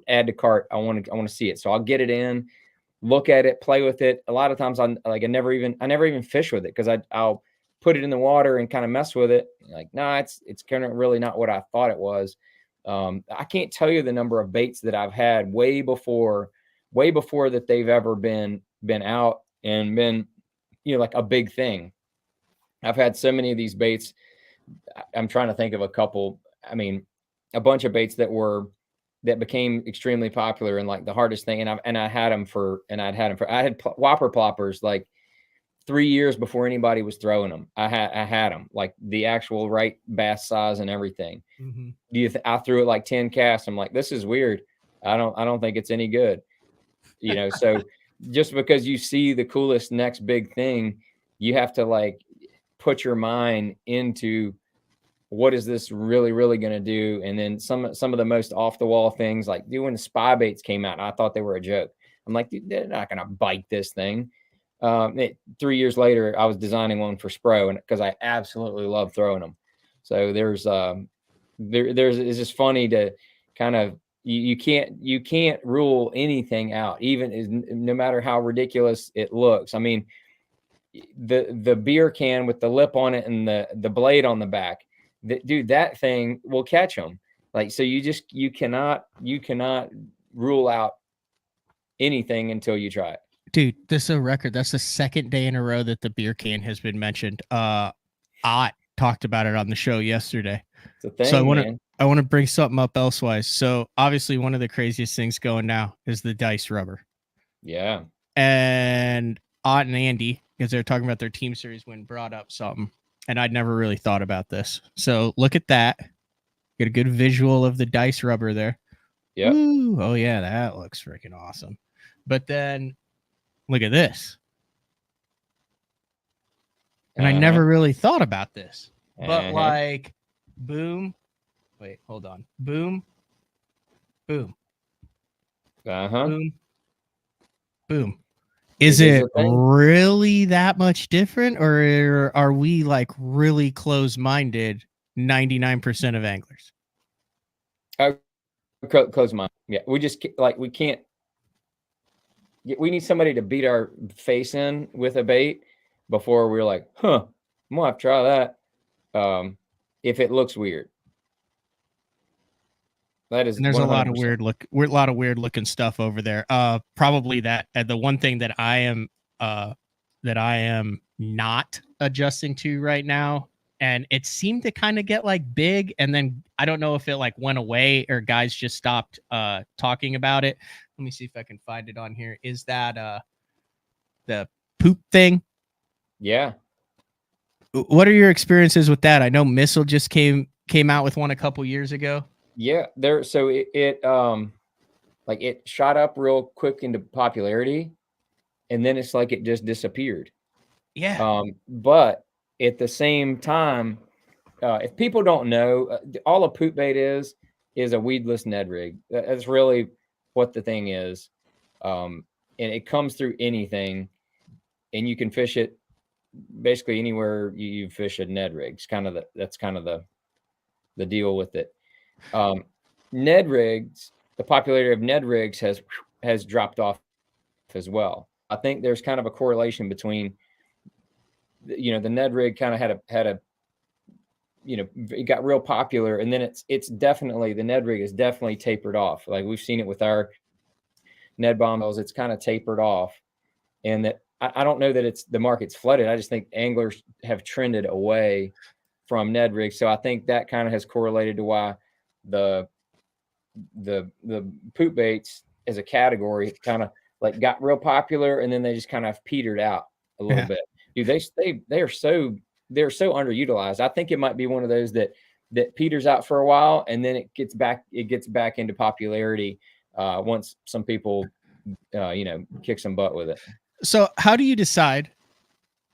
E: Add to cart. I want to see it. So I'll get it in, look at it, play with it. A lot of times I never even fish with it because I'll put it in the water and kind of mess with it. Like, nah, it's kind of really not what I thought it was. I can't tell you the number of baits that I've had way before that they've ever been out and been, like a big thing. I've had so many of these baits. I'm trying to think of a couple. I mean, a bunch of baits that became extremely popular and like the hardest thing. And I had whopper ploppers like 3 years before anybody was throwing them. I had them like the actual right bass size and everything.
D: Mm-hmm.
E: I threw it like 10 casts. I'm like, this is weird. I don't think it's any good. So just because you see the coolest next big thing, you have to like put your mind into what is this really, really going to do? And then some of the most off the wall things, like when the spy baits came out, I thought they were a joke. I'm like, dude, they're not going to bite this thing. 3 years later, I was designing one for Spro, and because I absolutely love throwing them. So it's just funny to kind of, you can't rule anything out, even no matter how ridiculous it looks. I mean, the beer can with the lip on it and the blade on the back, dude, that thing will catch them. Like, so you cannot rule out anything until you try it.
D: Dude, this is a record. That's the second day in a row that the beer can has been mentioned. Ott talked about it on the show yesterday.
E: It's a thing,
D: so
E: man.
D: I want to bring something up elsewise. So obviously one of the craziest things going now is the dice rubber.
E: Yeah.
D: And Ott and Andy, because they're talking about their team series win, brought up something. And I'd never really thought about this. So look at that. Get a good visual of the dice rubber there.
E: Yeah.
D: Oh yeah, that looks freaking awesome. But then look at this. And I never really thought about this. But like, boom. Wait, hold on. Boom. Boom. Boom. Boom. Is it really that much different, or are we like really close-minded 99% of anglers?
E: Close-minded. Yeah. We just like, we can't. We need somebody to beat our face in with a bait before we're like, I'm gonna have to try that. If it looks weird. That is,
D: and there's
E: 100%.
D: a lot of weird looking stuff over there. Probably that the one thing that I am not adjusting to right now, and it seemed to kind of get like big, and then I don't know if it like went away or guys just stopped talking about it. Let me see if I can find it on here. Is that the poop thing?
E: Yeah.
D: What are your experiences with that? I know Missile just came out with one a couple years ago.
E: Yeah, so it like it shot up real quick into popularity, and then it's like it just disappeared.
D: Yeah.
E: But at the same time, if people don't know, all a poop bait is a weedless Ned rig. That's really what the thing is. And it comes through anything, and you can fish it basically anywhere you fish a Ned rig. That's kind of the deal with it. Ned rigs, the popularity of Ned rigs has dropped off as well. I think there's kind of a correlation between, the Ned rig kind of had a it got real popular, and then it's definitely, the Ned rig is definitely tapered off. Like we've seen it with our Ned bombs, it's kind of tapered off, and that I don't know that the market's flooded. I just think anglers have trended away from Ned rigs. So I think that kind of has correlated to why the the poop baits as a category kind of like got real popular, and then they just kind of petered out a little bit. Dude, they're so underutilized. I think it might be one of those that peters out for a while, and then it gets back into popularity once some people kick some butt with it.
A: So how do you decide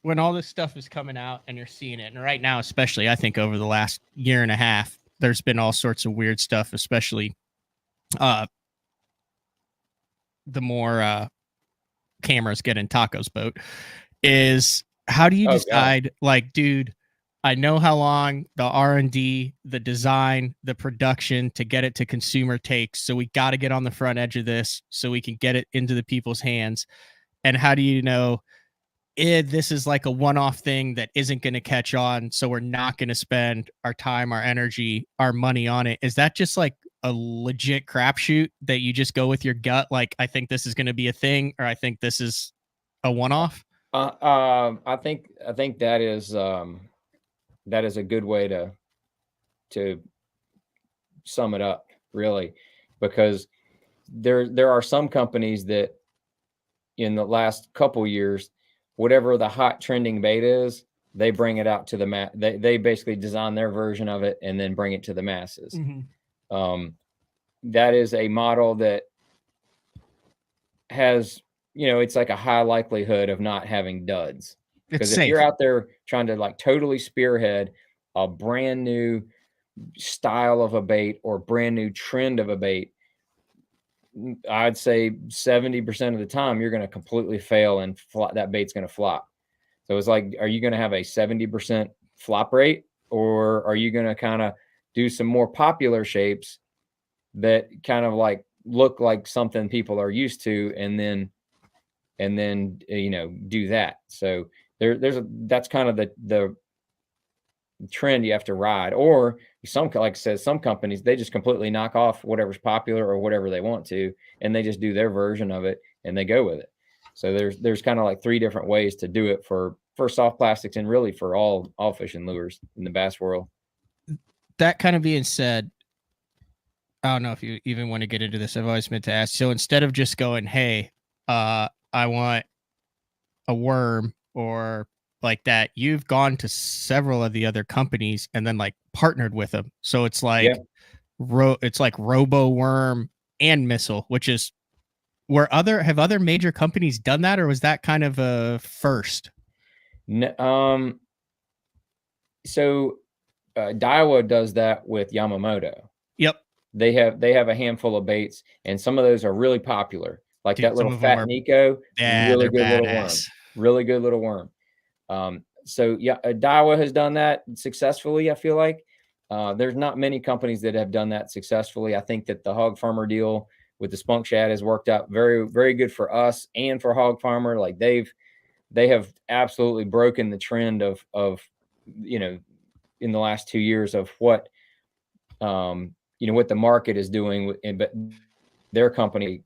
A: when all this stuff is coming out and you're seeing it? And right now, especially, I think over the last year and a half, there's been all sorts of weird stuff, especially the more cameras get in Taco's boat. Is how do you decide, like, dude, I know how long the R&D, the design, the production to get it to consumer takes, so we got to get on the front edge of this so we can get it into the people's hands. And how do you know this is like a one-off thing that isn't going to catch on, so we're not going to spend our time, our energy, our money on it? Is that just like a legit crapshoot that you just go with your gut? Like, I think this is going to be a thing, or I think this is a one-off.
E: I think that is a good way to sum it up, really, because there are some companies that in the last couple years, whatever the hot trending bait is, they bring it out to the they basically design their version of it and then bring it to the masses.
A: Mm-hmm.
E: That is a model that has, it's like a high likelihood of not having duds. Because if you're out there trying to like totally spearhead a brand new style of a bait or brand new trend of a bait, I'd say 70% of the time you're going to completely fail and that bait's going to flop. So it's like, are you going to have a 70% flop rate, or are you going to kind of do some more popular shapes that kind of like look like something people are used to, and then do that? So that's kind of the trend you have to ride. Or like I said, some companies, they just completely knock off whatever's popular or whatever they want to, and they just do their version of it and they go with it. So there's kind of like three different ways to do it for soft plastics, and really for all fishing lures in the bass world.
A: That kind of being said, I don't know if you even want to get into this. I've always meant to ask. So instead of just going, hey, I want a worm or like that, you've gone to several of the other companies and then like partnered with them. So it's like it's like Robo Worm and Missile, which is have other major companies done that, or was that kind of a first?
E: No, so Daiwa does that with Yamamoto.
A: Yep.
E: They have a handful of baits, and some of those are really popular. Like that little Fat Nico, really good little worm. Really good little worm. So yeah, Daiwa has done that successfully, I feel like. There's not many companies that have done that successfully. I think that the Hog Farmer deal with the Spunk Shad has worked out very, very good for us and for Hog Farmer. Like they have absolutely broken the trend of in the last 2 years of what what the market is doing. But their company,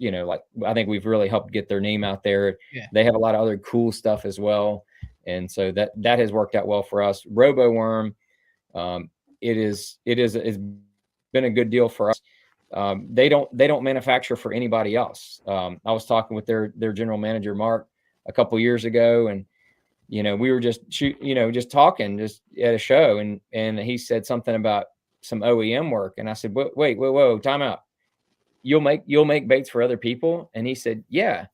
E: like I think we've really helped get their name out there. Yeah. They have a lot of other cool stuff as well. And so that has worked out well for us. Robo Worm, it's been a good deal for us. They don't manufacture for anybody else. I was talking with their general manager, Mark, a couple years ago, and we were just just talking just at a show, and he said something about some OEM work, and I said, wait, whoa, time out. You'll make baits for other people? And he said, yeah.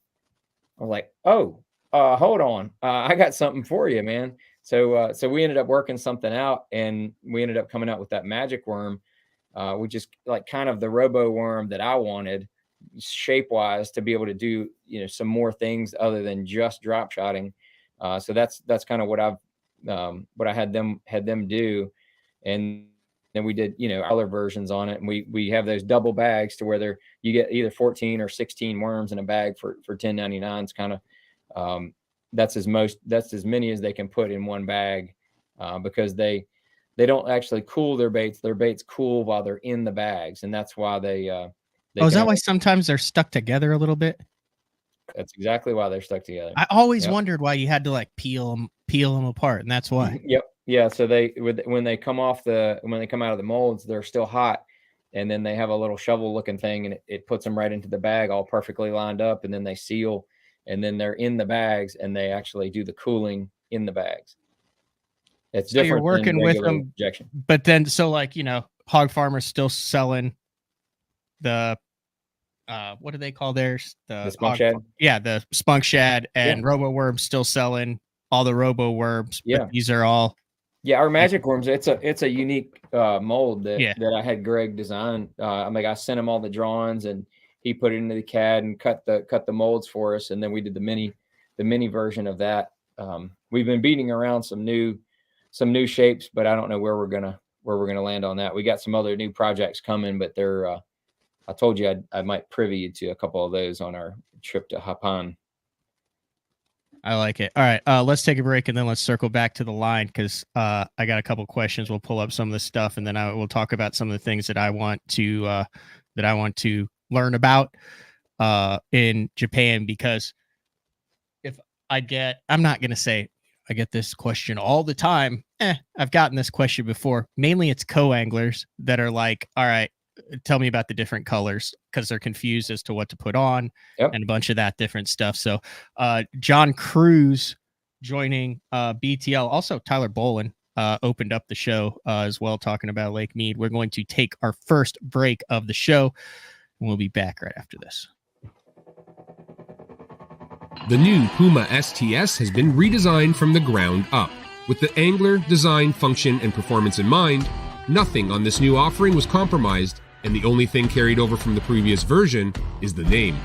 E: I was like, oh, hold on, I got something for you, man. So we ended up working something out, and we ended up coming out with that magic worm, which is like kind of the Robo Worm that I wanted shape wise to be able to do some more things other than just drop shotting. So that's kind of what I had them do, and then we did other versions on it, and we have those double bags to where you get either 14 or 16 worms in a bag for $10.99. It's kind of that's as many as they can put in one bag, because they don't actually cool their baits. Their baits cool while they're in the bags, and that's why they
A: is that why sometimes they're stuck together a little bit?
E: That's exactly why they're stuck together.
A: I always wondered why you had to like peel them apart, and that's why.
E: Yep. Yeah. So when they come out of the molds, they're still hot, and then they have a little shovel looking thing, and it puts them right into the bag, all perfectly lined up, and then they seal, and then they're in the bags, and they actually do the cooling in the bags. It's
D: So you're
E: different
D: working
E: than
D: with
E: regular
D: them,
E: injection.
D: but then so like, you know, hog farmers still selling the what do they call theirs?
E: The spunk shad?
D: Yeah, the spunk shad, and robo worms still selling all the robo worms.
E: Yeah.
D: But these are all
E: our magic worms. It's a unique mold that
D: Yeah.
E: I had Greg design. I sent him all the drawings, and he put it into the CAD and cut the molds for us, and then we did the mini version of that. We've been beating around some new shapes, but I don't know where we're gonna land on that. We got some other new projects coming, but they're I told you I might privy you to a couple of those on our trip to Hapan.
D: I like it. All right, let's take a break and then let's circle back to the line, because I got a couple questions. We'll pull up some of the stuff, and then we'll talk about some of the things that I want to learn about in Japan. Because I'm not gonna say I get this question all the time. I've gotten this question before. Mainly, it's co-anglers that are like, "All right, tell me about the different colors," because they're confused as to what to put on.
E: Yep.
D: And a bunch of that different stuff. So John Cruz joining BTL. Also, Tyler Bolin opened up the show as well, talking about Lake Mead. We're going to take our first break of the show, and we'll be back right after this.
F: The new Puma STS has been redesigned from the ground up. With the angler, design, function, and performance in mind, nothing on this new offering was compromised, and the only thing carried over from the previous version is the name.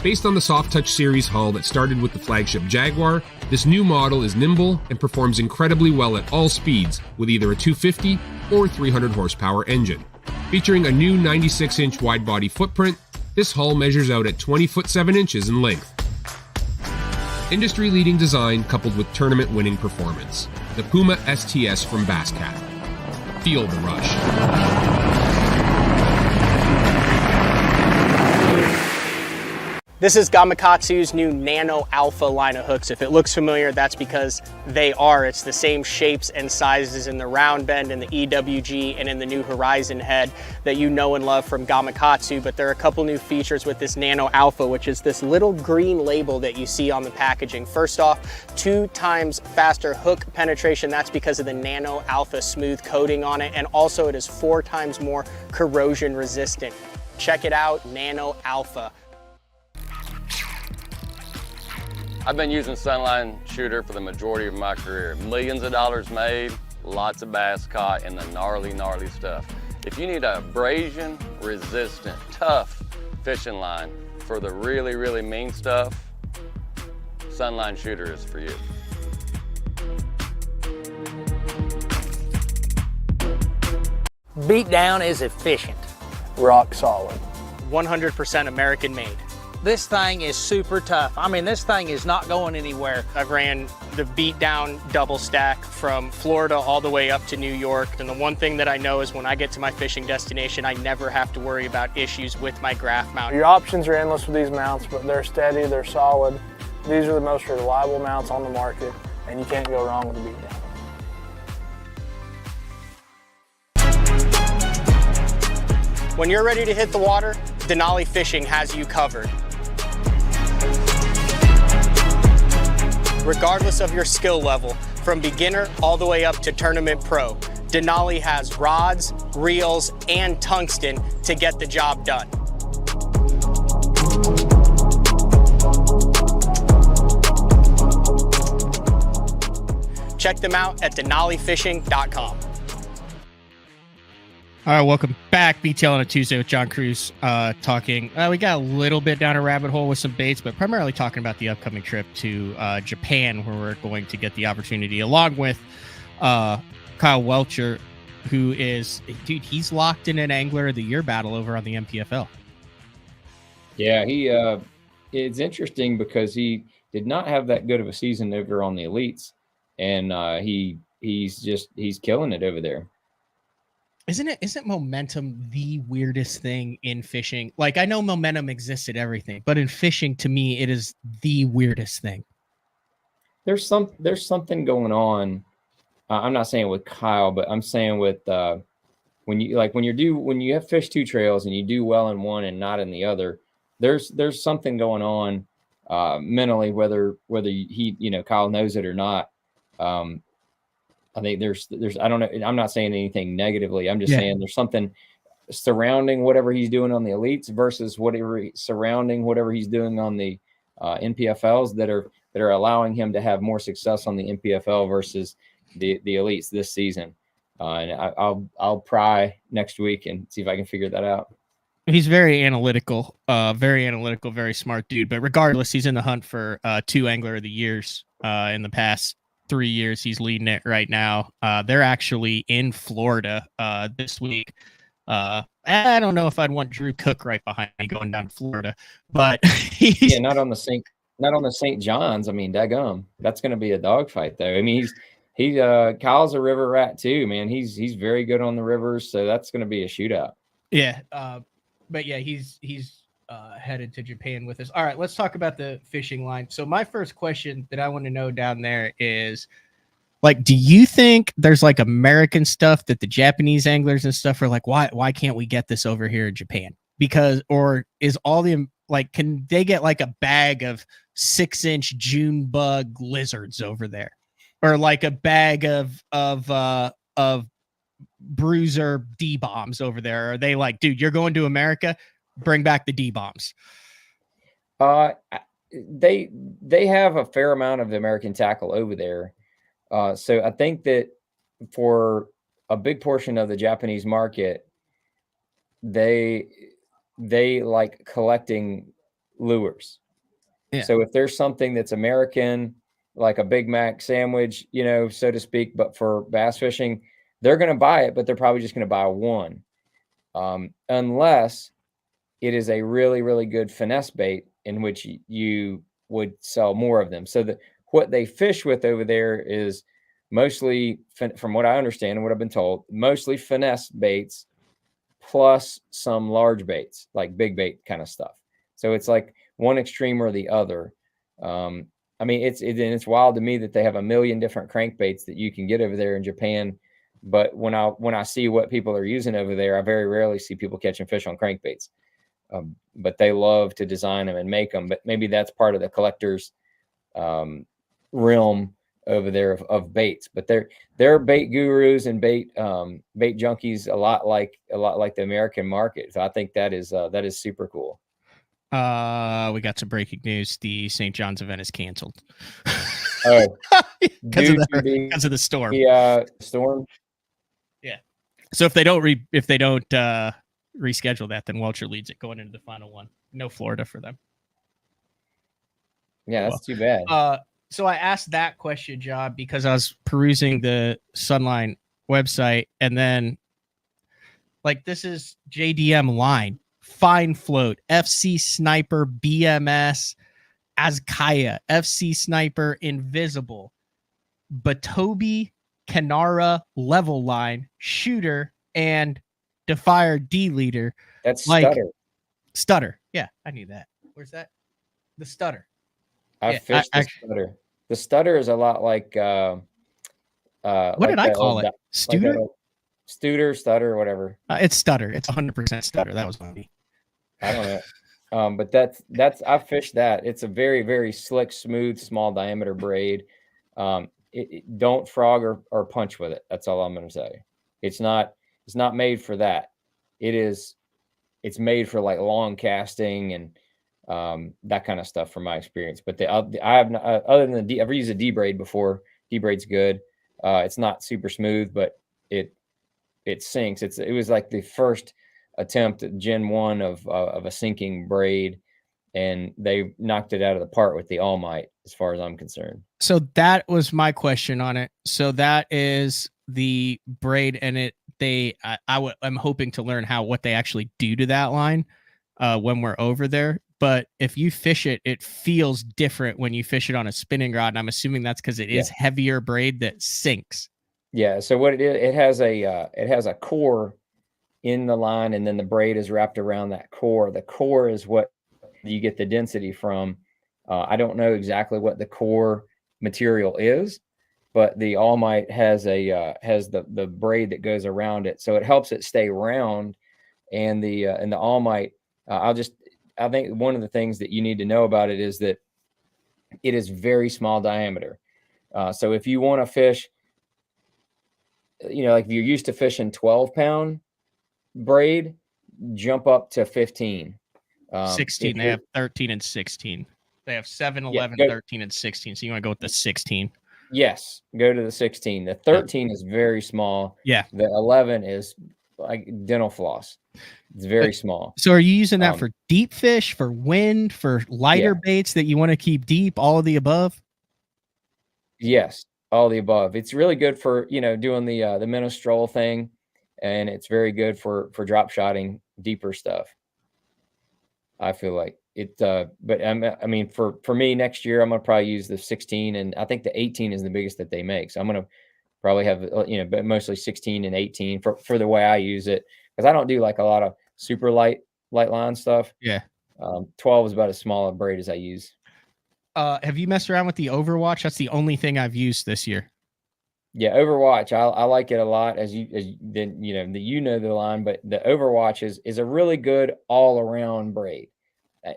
F: Based on the Soft Touch series hull that started with the flagship Jaguar, this new model is nimble and performs incredibly well at all speeds with either a 250 or 300 horsepower engine. Featuring a new 96-inch wide-body footprint, this hull measures out at 20 foot 7 inches in length. Industry-leading design coupled with tournament-winning performance. The Puma STS from Basscat. Feel the rush.
A: This is Gamakatsu's new Nano Alpha line of hooks. If it looks familiar, that's because they are. It's the same shapes and sizes in the round bend and the EWG and in the new Horizon head that you know and love from Gamakatsu, but there are a couple new features with this Nano Alpha, which is this little green label that you see on the packaging. First off, 2 times faster hook penetration. That's because of the Nano Alpha smooth coating on it, and also it is 4 times more corrosion resistant. Check it out, Nano Alpha.
G: I've been using Sunline Shooter for the majority of my career. Millions of dollars made, lots of bass caught, and the gnarly, gnarly stuff. If you need a abrasion resistant, tough fishing line for the really, really mean stuff, Sunline Shooter is for you.
H: Beatdown is efficient.
I: Rock solid.
A: 100% American made.
H: This thing is super tough. I mean, this thing is not going anywhere.
A: I've ran the Beatdown double stack from Florida all the way up to New York. And the one thing that I know is when I get to my fishing destination, I never have to worry about issues with my graph mount.
I: Your options are endless with these mounts, but they're steady, they're solid. These are the most reliable mounts on the market, and you can't go wrong with the Beatdown.
A: When you're ready to hit the water, Denali Fishing has you covered. Regardless of your skill level, from beginner all the way up to tournament pro, Denali has rods, reels, and tungsten to get the job done. Check them out at denalifishing.com.
D: All right, welcome back. BTL on a Tuesday with John Cruz talking. We got a little bit down a rabbit hole with some baits, but primarily talking about the upcoming trip to Japan, where we're going to get the opportunity, along with Kyle Welcher, who is, dude, he's locked in an Angler of the Year battle over on the MPFL.
E: Yeah, it's interesting because he did not have that good of a season over on the Elites, and he's killing it over there.
D: Isn't momentum the weirdest thing in fishing? Like, I know momentum exists at everything, but in fishing, to me, it is the weirdest thing.
E: There's something going on. I'm not saying with Kyle, but I'm saying with when you have fished two trails and you do well in one and not in the other, there's something going on mentally, whether Kyle knows it or not. I think there's I don't know. I'm not saying anything negatively. I'm just saying there's something surrounding whatever he's doing on the elites versus surrounding whatever he's doing on the NPFLs that are allowing him to have more success on the NPFL versus the elites this season. And I'll pry next week and see if I can figure that out.
A: He's very analytical, very smart dude. But regardless, he's in the hunt for 2 Angler of the Years in the past 3 years. He's leading it right now. They're actually in Florida this week. I don't know if I'd want Drew Cook right behind me going down to Florida, but
E: yeah, not on the St. John's. I mean, daggum, that's going to be a dogfight though. I mean, Kyle's a river rat too, man. He's very good on the rivers, so that's going to be a shootout.
A: Yeah, but yeah, he's headed to Japan with us. All right, let's talk about the fishing line. So my first question that I want to know down there is, like, do you think there's like American stuff that the Japanese anglers and stuff are like, why can't we get this over here in Japan? Because, or is all the, like, can they get like a bag of 6-inch June bug lizards over there, or like a bag of bruiser D bombs over there? Are they like, dude, you're going to America, bring back the D bombs?
E: They have a fair amount of American tackle over there. So I think that for a big portion of the Japanese market, they like collecting lures. Yeah. So if there's something that's American, like a Big Mac sandwich, so to speak, but for bass fishing, they're going to buy it, but they're probably just going to buy one. Unless it is a really, really good finesse bait in which you would sell more of them. So what they fish with over there is mostly, from what I understand and what I've been told, mostly finesse baits plus some large baits, like big bait kind of stuff. So it's like one extreme or the other. I mean, it's wild to me that they have a million different crankbaits that you can get over there in Japan. But when I see what people are using over there, I very rarely see people catching fish on crankbaits. But they love to design them and make them. But maybe that's part of the collector's realm over there of baits. But they're bait gurus and bait junkies, a lot like the American market. So I think that is super cool.
A: We got some breaking news. The St. John's event is canceled.
E: Oh,
A: because of the storm.
E: The storm.
A: Yeah. So if they don't reschedule that, then Welcher leads it going into the final one. No Florida for them.
E: Yeah, that's too bad.
A: So I asked that question, John, because I was perusing the Sunline website, and then like, this is JDM line, Fine Float, FC Sniper, BMS, Azkaya, FC Sniper, Invisible, Batobi, Kanara, Level Line, Shooter, and Defier D Leader.
E: That's Stutter.
A: Stutter. Yeah, I knew that. Where's that? The Stutter.
E: I fished the Stutter. The Stutter is a lot like
A: what did I call it? Stutter?
E: Stutter, whatever.
A: It's Stutter. It's 100% Stutter. That was funny.
E: I don't know. But that's I fished that. It's a very, very slick, smooth, small diameter braid. Don't frog or punch with it. That's all I'm going to say. It's not made for that. It's made for like long casting and that kind of stuff from my experience. But I have not, other than I've used a D braid before. D braid's good. It's not super smooth, but it sinks. It was like the first attempt at Gen 1 of a sinking braid, and they knocked it out of the park with the All Might, as far as I'm concerned.
A: So that was my question on it. So that is the braid, and I'm hoping to learn what they actually do to that line when we're over there. But if you fish it, it feels different when you fish it on a spinning rod, and I'm assuming that's because it is heavier braid that sinks.
E: Yeah. So what it is, it has a core in the line, and then the braid is wrapped around that core. The core is what you get the density from. I don't know exactly what the core material is, but the All Might has the braid that goes around it, so it helps it stay round. And the All Might, I think one of the things that you need to know about it is that it is very small diameter. So if you want to fish, like if you're used to fishing 12-pound braid, jump up to 15.
A: 16. They have 13 and 16. They have 7, 11, 13, and 16. So you want to go with the 16.
E: Yes, go to the 16. The 13 is very small.
A: Yeah.
E: The 11 is like dental floss. It's very small.
A: So are you using that for deep fish, for wind, for lighter baits that you want to keep deep, all of the above?
E: Yes, all the above. It's really good for, doing the minnow stroll thing, and it's very good for drop shotting deeper stuff. I feel like it, but I mean, for me next year, I'm going to probably use the 16, and I think the 18 is the biggest that they make. So I'm going to probably have, but mostly 16 and 18 for the way I use it. Cause I don't do like a lot of super light line stuff.
A: Yeah.
E: 12 is about as small a braid as I use.
A: Have you messed around with the Overwatch? That's the only thing I've used this year.
E: Yeah, Overwatch. I like it a lot, as the line, but the Overwatch is a really good all around braid,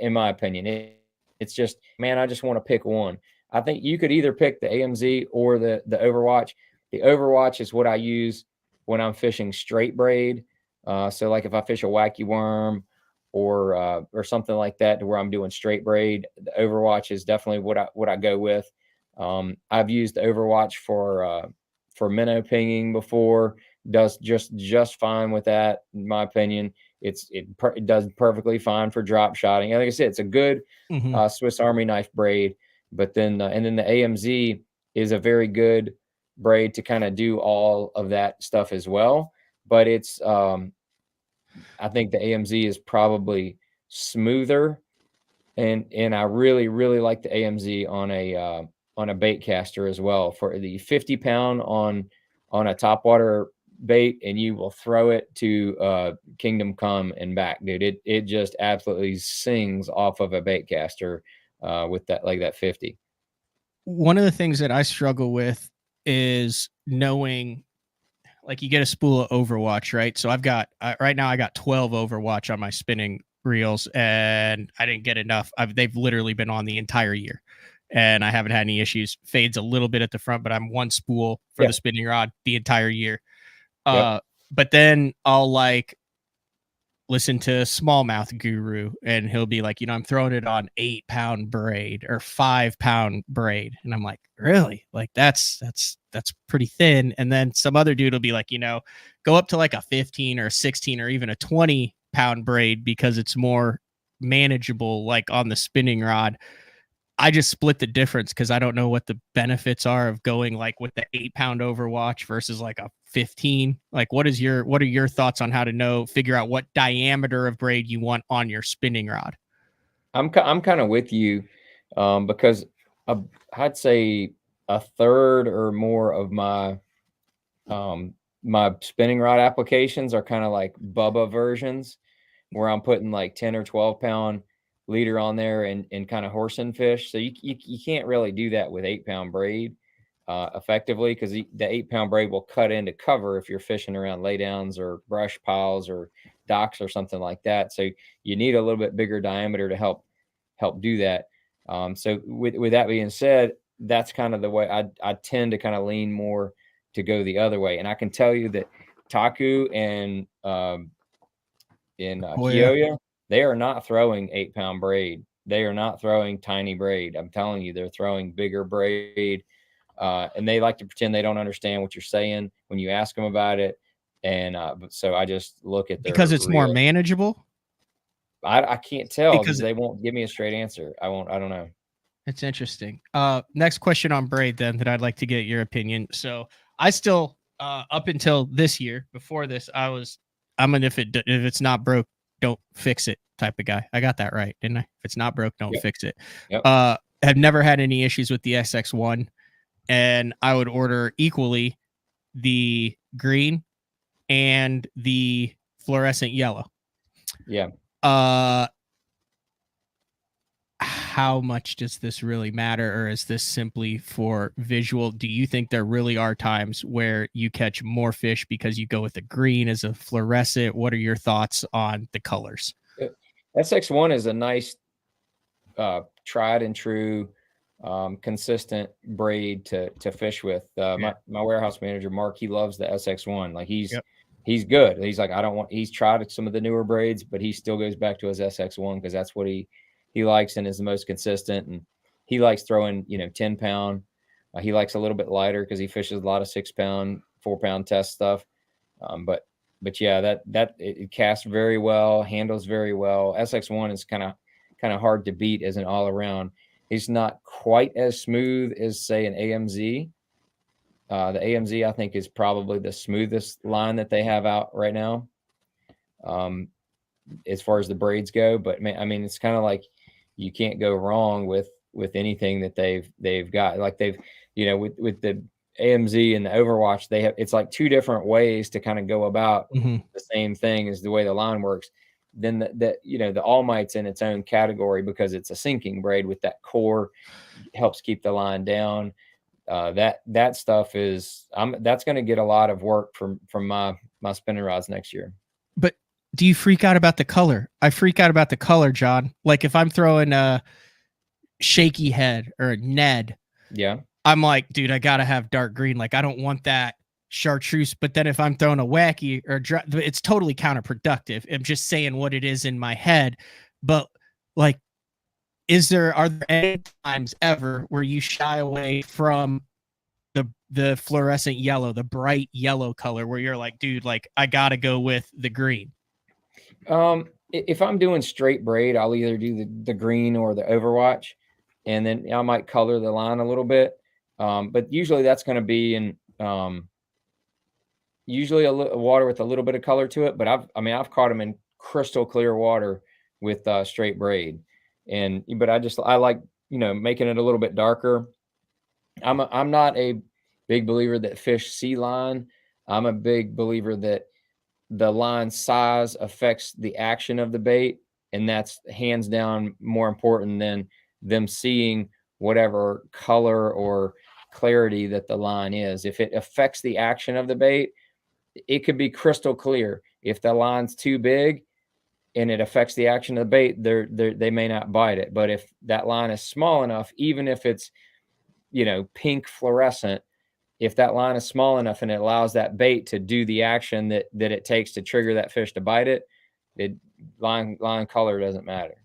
E: in my opinion. It's just, man, I just want to pick one. I think you could either pick the AMZ or the Overwatch. The Overwatch is what I use when I'm fishing straight braid. So like if I fish a wacky worm or something like that, to where I'm doing straight braid, the Overwatch is definitely what I go with. I've used the Overwatch for minnow pinging before. Does just fine with that, in my opinion. It does perfectly fine for drop shotting. And like I said, it's a good Swiss Army knife braid. But then and then the AMZ is a very good braid to kind of do all of that stuff as well. But it's I think the AMZ is probably smoother, and I really like the AMZ on a bait caster as well. For the 50-pound on a topwater bait, and you will throw it to Kingdom Come and back, dude. It just absolutely sings off of a bait caster with that 50.
A: One of the things that I struggle with is knowing, like, you get a spool of Overwatch, right? So I've got right now I got 12 Overwatch on my spinning reels, and I didn't get enough. They've literally been on the entire year, and I haven't had any issues. Fades a little bit at the front, but I'm one spool for the spinning rod the entire year. But then I'll like listen to Smallmouth Guru, and he'll be like, I'm throwing it on 8-pound braid or 5-pound braid, and I'm like, really? Like that's pretty thin. And then some other dude will be like, go up to like a 15 or a 16 or even a 20-pound braid because it's more manageable, like on the spinning rod. I just split the difference because I don't know what the benefits are of going like with the 8-pound Overwatch versus like a 15. Like, what are your thoughts on how to figure out what diameter of braid you want on your spinning rod?
E: I'm kind of with you, because I'd say a third or more of my my spinning rod applications are kind of like Bubba versions, where I'm putting like 10 or 12-pound leader on there and kind of horsing fish. So you can't really do that with 8-pound braid effectively, because the 8-pound braid will cut into cover if you're fishing around laydowns or brush piles or docks or something like that. So you need a little bit bigger diameter to help do that. So with that being said, that's kind of the way I tend to kind of lean more to go the other way. And I can tell you that Taku and Kioya, they are not throwing 8-pound braid. They are not throwing tiny braid. I'm telling you, they're throwing bigger braid. And they like to pretend they don't understand what you're saying when you ask them about it. And so I just look at their
A: because it's more manageable.
E: I can't tell because they won't give me a straight answer. I don't know.
A: It's interesting. Next question on braid then that I'd like to get your opinion. So I still up until this year, before this, I'm an if it's not broke, don't fix it type of guy. I got that right, didn't I? If it's not broke, don't fix it.
E: Yep.
A: Have never had any issues with the SX1, and I would order equally the green and the fluorescent yellow.
E: Yeah.
D: how much does this really matter, or is this simply for visual? Do you think there really are times where you catch more fish because you go with the green as a fluorescent? What are your thoughts on the colors?
E: SX1 is a nice, tried and true, consistent braid to fish with. My warehouse manager, Mark, he loves the SX1. Like he's good. He's like, he's tried some of the newer braids, but he still goes back to his SX1 because that's what he likes and is the most consistent. And he likes throwing, 10 pound. He likes a little bit lighter because he fishes a lot of 6 pound, 4 pound test stuff. But yeah, it casts very well, handles very well. SX1 is kind of hard to beat as an all around. He's not quite as smooth as, say, an AMZ. The AMZ, I think, is probably the smoothest line that they have out right now, as far as the braids go. But I mean, it's kind of like you can't go wrong with anything that they've got. Like with the AMZ and the Overwatch, it's like two different ways to kind of go about the same thing as the way the line works. Then the All Might's in its own category because it's a sinking braid with that core, helps keep the line down. That stuff that's going to get a lot of work from my spinning rods next year.
D: But do you freak out about the color? I freak out about the color, John. Like if I'm throwing a shaky head or a Ned, I'm like, dude, I gotta have dark green. Like I don't want that chartreuse. But then if I'm throwing a wacky or it's totally counterproductive. I'm just saying what it is in my head. But like, are there any times ever where you shy away from the fluorescent yellow, the bright yellow color, where you're like, dude, like I gotta go with the green?
E: If I'm doing straight braid, I'll either do the green or the Overwatch, and then I might color the line a little bit. But usually that's going to be in usually a water with a little bit of color to it. But I've caught them in crystal clear water with straight braid, but I like making it a little bit darker. I'm not a big believer that fish see line. I'm a big believer that the line size affects the action of the bait, and that's hands down more important than them seeing whatever color or clarity that the line is. If it affects the action of the bait, it could be crystal clear. If the line's too big and it affects the action of the bait, they may not bite it. But if that line is small enough, even if it's pink fluorescent, if that line is small enough and it allows that bait to do the action that it takes to trigger that fish to bite it, line color doesn't matter.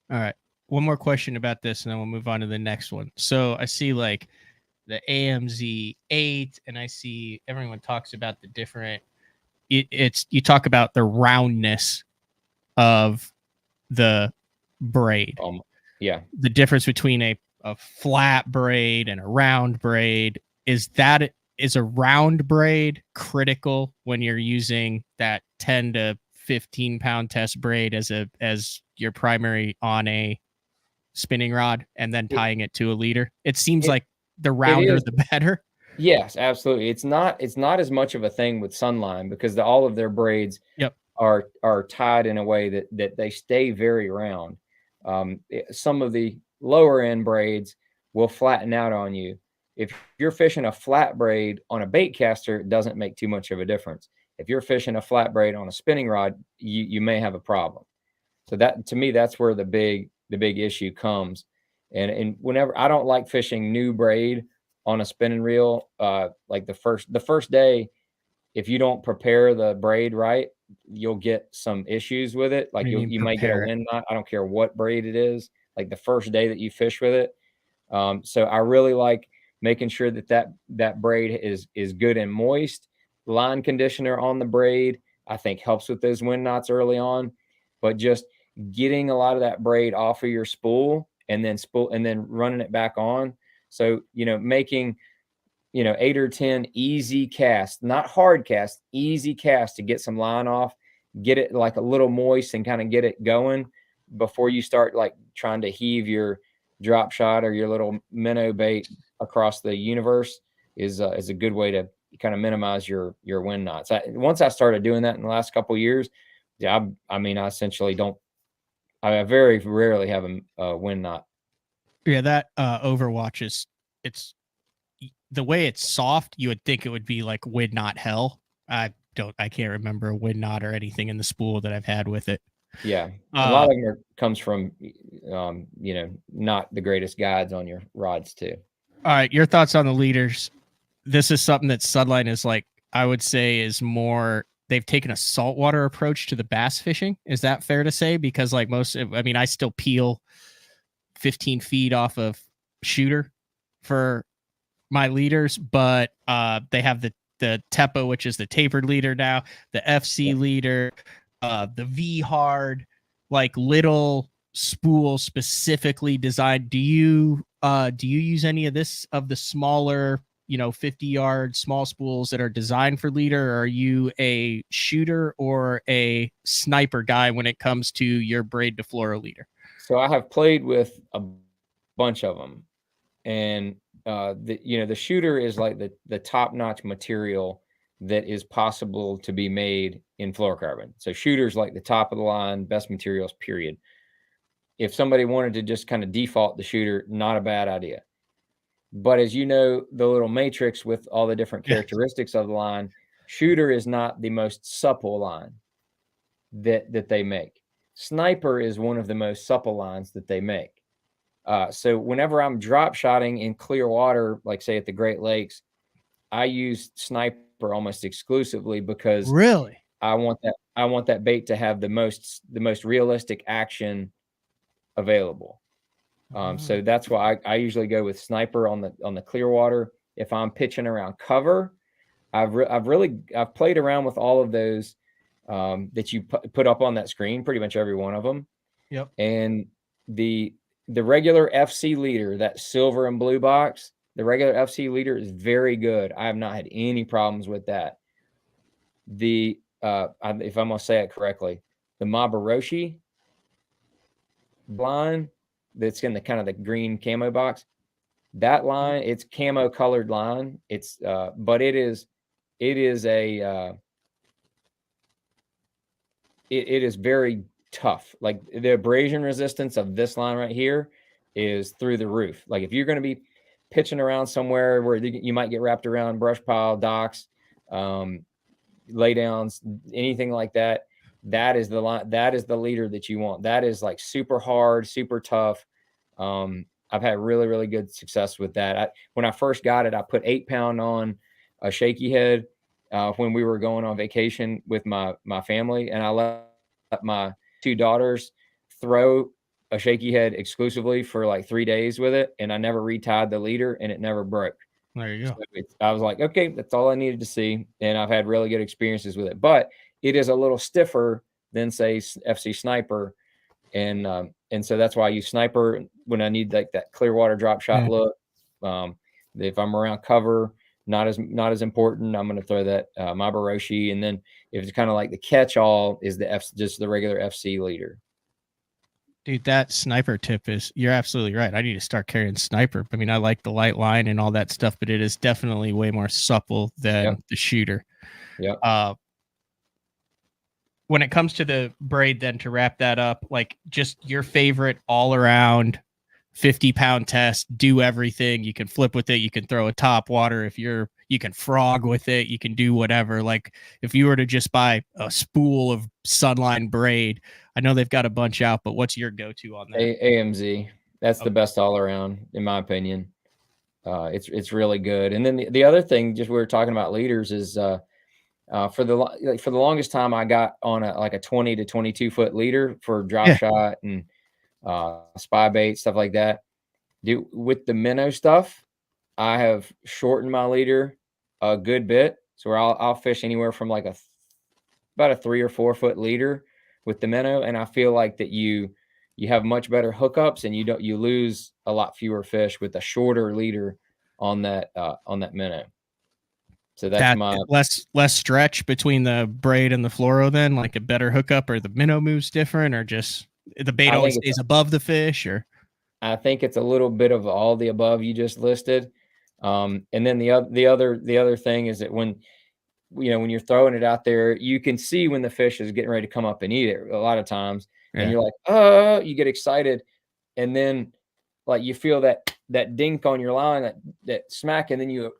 D: All right. One more question about this, and then we'll move on to the next one. So I see like the AMZ 8, and I see everyone talks about the different. You talk about the roundness of the braid.
E: Yeah.
D: The difference between a flat braid and a round braid is a round braid critical when you're using that 10 to 15 pound test braid as your primary on a spinning rod and then tying it to a leader? It seems like the rounder the better.
E: Yes, absolutely. It's not as much of a thing with Sunline because all of their braids are tied in a way that they stay very round. Some of the lower end braids will flatten out on you. If you're fishing a flat braid on a bait caster, it doesn't make too much of a difference. If you're fishing a flat braid on a spinning rod, you may have a problem. So that, to me, that's where the big issue comes. And whenever I don't like fishing new braid on a spinning reel, like the first day, if you don't prepare the braid right, you'll get some issues with it. Like you might get a wind knot. I don't care what braid it is. Like the first day that you fish with it. So I really like making sure that braid is good and moist. Line conditioner on the braid, I think, helps with those wind knots early on. But just getting a lot of that braid off of your spool and then running it back on. So making 8 or 10 easy casts, not hard casts, easy casts to get some line off, get it like a little moist and kind of get it going before you start like trying to heave your drop shot or your little minnow bait across the universe is a good way to kind of minimize your wind knots. Once I started doing that in the last couple of years, I essentially I very rarely have a wind knot.
A: Yeah, that Overwatch it's the way it's soft. You would think it would be like wind knot hell. I can't remember a wind knot or anything in the spool that I've had with it.
E: Yeah, a lot of them comes from, not the greatest guides on your rods too.
A: All right, your thoughts on the leaders. This is something that Sunline is like, I would say is more, they've taken a saltwater approach to the bass fishing. Is that fair to say? Because like I still peel 15 feet off of shooter for my leaders, but they have the Tepo, which is the tapered leader now, the FC leader, the V hard, like little spool specifically designed. Do you use any of the smaller, 50-yard small spools that are designed for leader, or are you a shooter or a sniper guy when it comes to your braid to fluoro leader?
E: So I have played with a bunch of them, and the shooter is like the top-notch material that is possible to be made in fluorocarbon. So shooter's like the top of the line, best materials, period. If somebody wanted to just kind of default the shooter, not a bad idea. But as you know, the little matrix with all the different characteristics of the line, shooter is not the most supple line that they make. Sniper is one of the most supple lines that they make. So whenever I'm drop shotting in clear water, like say at the Great Lakes, I use sniper almost exclusively because
A: really
E: I want that bait to have the most realistic action available. So that's why I usually go with sniper on the clear water. If I'm pitching around cover, I've played around with all of those that you put up on that screen, pretty much every one of them.
A: Yep.
E: And the regular FC leader, that silver and blue box, the regular FC leader is very good. I have not had any problems with that. If I'm gonna say it correctly, the Mabaroshi line that's in the kind of the green camo box, that line, it's camo colored line. It's but it is very tough. Like the abrasion resistance of this line right here is through the roof. Like if you're going to be pitching around somewhere where you might get wrapped around brush pile, docks, laydowns, anything like that, that is the line. That is the leader that you want. That is like super hard, super tough. I've had really, really good success with that. When I first got it, I put 8-pound on a shaky head when we were going on vacation with my family, and I let my 2 daughters throw a shaky head exclusively for like 3 days with it, and I never retied the leader, and it never broke.
A: There you go.
E: So I was like, okay, that's all I needed to see, and I've had really good experiences with it. But it is a little stiffer than say FC Sniper, and so that's why I use Sniper when I need like that clear water drop shot look. If I'm around cover, not as important, I'm going to throw that Mabaroshi, and then if it's kind of like the catch-all is just the regular FC leader.
A: Dude, that sniper tip you're absolutely right. I need to start carrying sniper. I mean, I like the light line and all that stuff, but it is definitely way more supple than the shooter.
E: Yeah.
A: When it comes to the braid, then to wrap that up, like just your favorite all around 50-pound test, do everything. You can flip with it. You can throw a top water. You can frog with it. You can do whatever. Like if you were to just buy a spool of Sunline braid, I know they've got a bunch out, but what's your go-to on that?
E: AMZ. That's the best all around, in my opinion. It's really good. And then the other thing, just we were talking about leaders, is for the longest time I got on a 20 to 22 foot leader for drop shot and spy bait, stuff like that. With the minnow stuff, I have shortened my leader a good bit, so I'll fish anywhere from like about a 3 or 4 foot leader with the minnow, and I feel like that you have much better hookups, and you lose a lot fewer fish with a shorter leader on that minnow. So that's my
A: less stretch between the braid and the fluoro. Then like a better hookup, or the minnow moves different, or just the bait always stays above the fish, or
E: I think it's a little bit of all the above you just listed. And then the other thing is that when you're throwing it out there, you can see when the fish is getting ready to come up and eat it a lot of times. and
A: Yeah.
E: you're like, you get excited, and then like you feel that dink on your line, that smack, and then you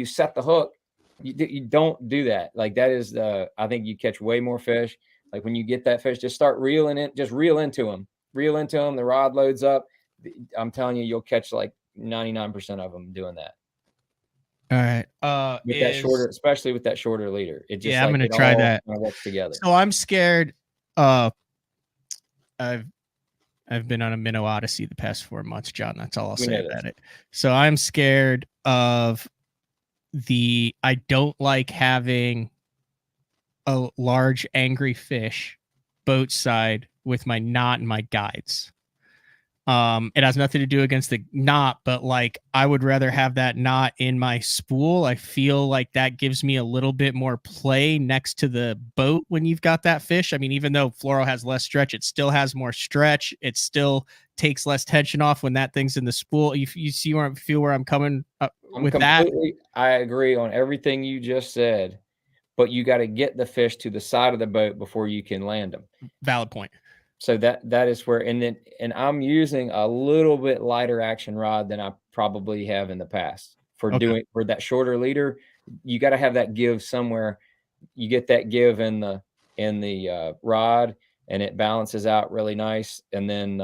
E: set the hook. You don't do that. Like that is I think you catch way more fish. Like when you get that fish, just start reeling it, just reel into them. The rod loads up. I'm telling you, you'll catch like 99% of them doing that.
A: All right.
E: With that shorter, especially with that shorter leader. It just
A: I'm gonna try that.
E: Kind of works together.
A: So I'm scared. I've been on a minnow odyssey the past 4 months, John. That's all I'll say about it. So I'm scared of I don't like having a large angry fish boat side with my knot and my guides. It has nothing to do against the knot, but like I would rather have that knot in my spool. I feel like that gives me a little bit more play next to the boat when you've got that fish. I mean, even though fluoro has less stretch, it still has more stretch. It still takes less tension off when that thing's in the spool. You see where I'm coming with that?
E: I agree on everything you just said, but you got to get the fish to the side of the boat before you can land them.
A: Valid point.
E: So that is where, and I'm using a little bit lighter action rod than I probably have in the past for that shorter leader. You got to have that give somewhere. You get that give in the rod, and it balances out really nice. And then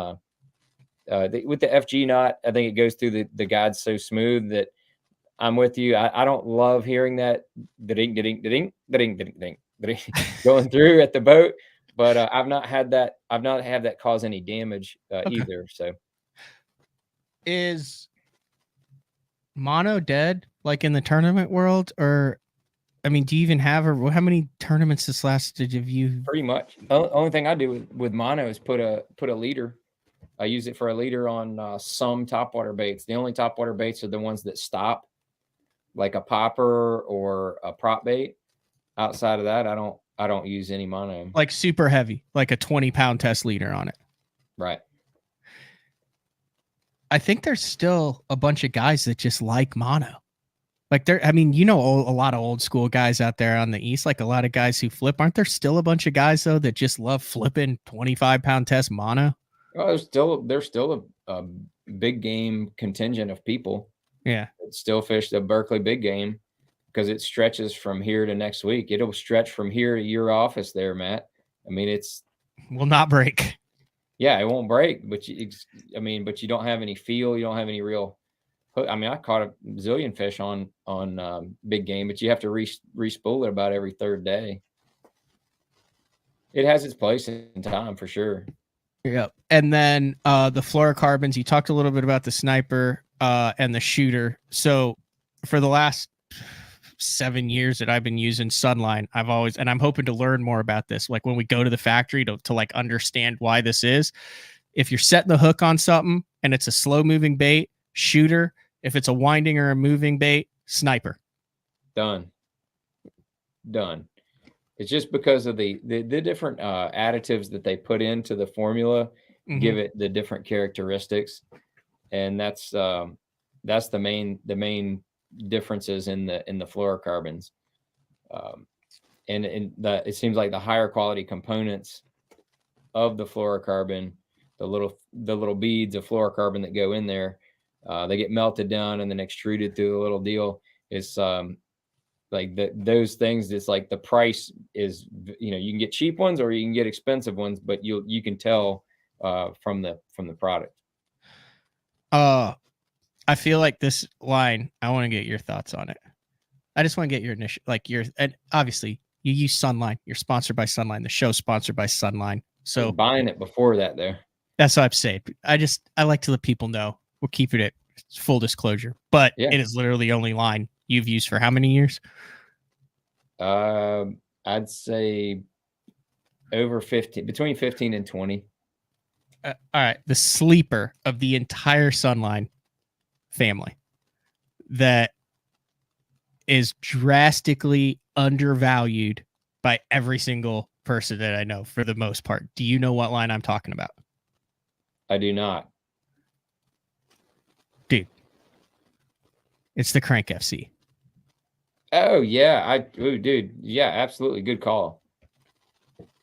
E: with the FG knot, I think it goes through the guide so smooth that I'm with you. I don't love hearing that ding going through at the boat. But I've not had that cause any damage either. So,
A: is mono dead like in the tournament world, or I mean, do you even have how many tournaments this lasted? Have you?
E: Pretty much. Only thing I do with mono is put a leader. I use it for a leader on some topwater baits. The only topwater baits are the ones that stop, like a popper or a prop bait. Outside of that, I don't use any mono.
A: Like super heavy, like a 20-pound test leader on it.
E: Right.
A: I think there's still a bunch of guys that just like mono. Like a lot of old school guys out there on the East, like a lot of guys who flip. Aren't there still a bunch of guys though that just love flipping 25-pound test mono?
E: Well, there's still a big game contingent of people.
A: Yeah.
E: That still fish the Berkeley big game. Because it stretches from here to next week. It'll stretch from here to your office there, Matt. I mean,
A: will not break.
E: Yeah, it won't break, but you don't have any feel. You don't have any real hook. I mean, I caught a zillion fish on big game, but you have to re-spool it about every third day. It has its place in time for sure.
A: Yep. And then the fluorocarbons, you talked a little bit about the sniper and the shooter. So for the last 7 years that I've been using Sunline, and I'm hoping to learn more about this. Like when we go to the factory to like understand why this is, if you're setting the hook on something and it's a slow moving bait, shooter. If it's a winding or a moving bait, sniper.
E: Done. It's just because of the different additives that they put into the formula, give it the different characteristics. And that's the main differences in the fluorocarbons, and it seems like the higher quality components of the fluorocarbon, the little beads of fluorocarbon that go in there, they get melted down and then extruded through a little deal. It's like those things. It's like the price is, you can get cheap ones or you can get expensive ones, but you can tell from the product.
A: I feel like this line, I want to get your thoughts on it. I just want to get your initial, and obviously you use Sunline. You're sponsored by Sunline. The show's sponsored by Sunline. So
E: we're buying it before that there.
A: That's what I'm saying. I like to let people know we're keeping it full disclosure, but It is literally the only line you've used for how many years?
E: I'd say over 15, between 15 and 20.
A: All right. The sleeper of the entire Sunline family that is drastically undervalued by every single person that I know for the most part. Do you know what line I'm talking about?
E: I do not.
A: Dude, it's the Crank FC.
E: Oh yeah, dude, yeah, absolutely, good call.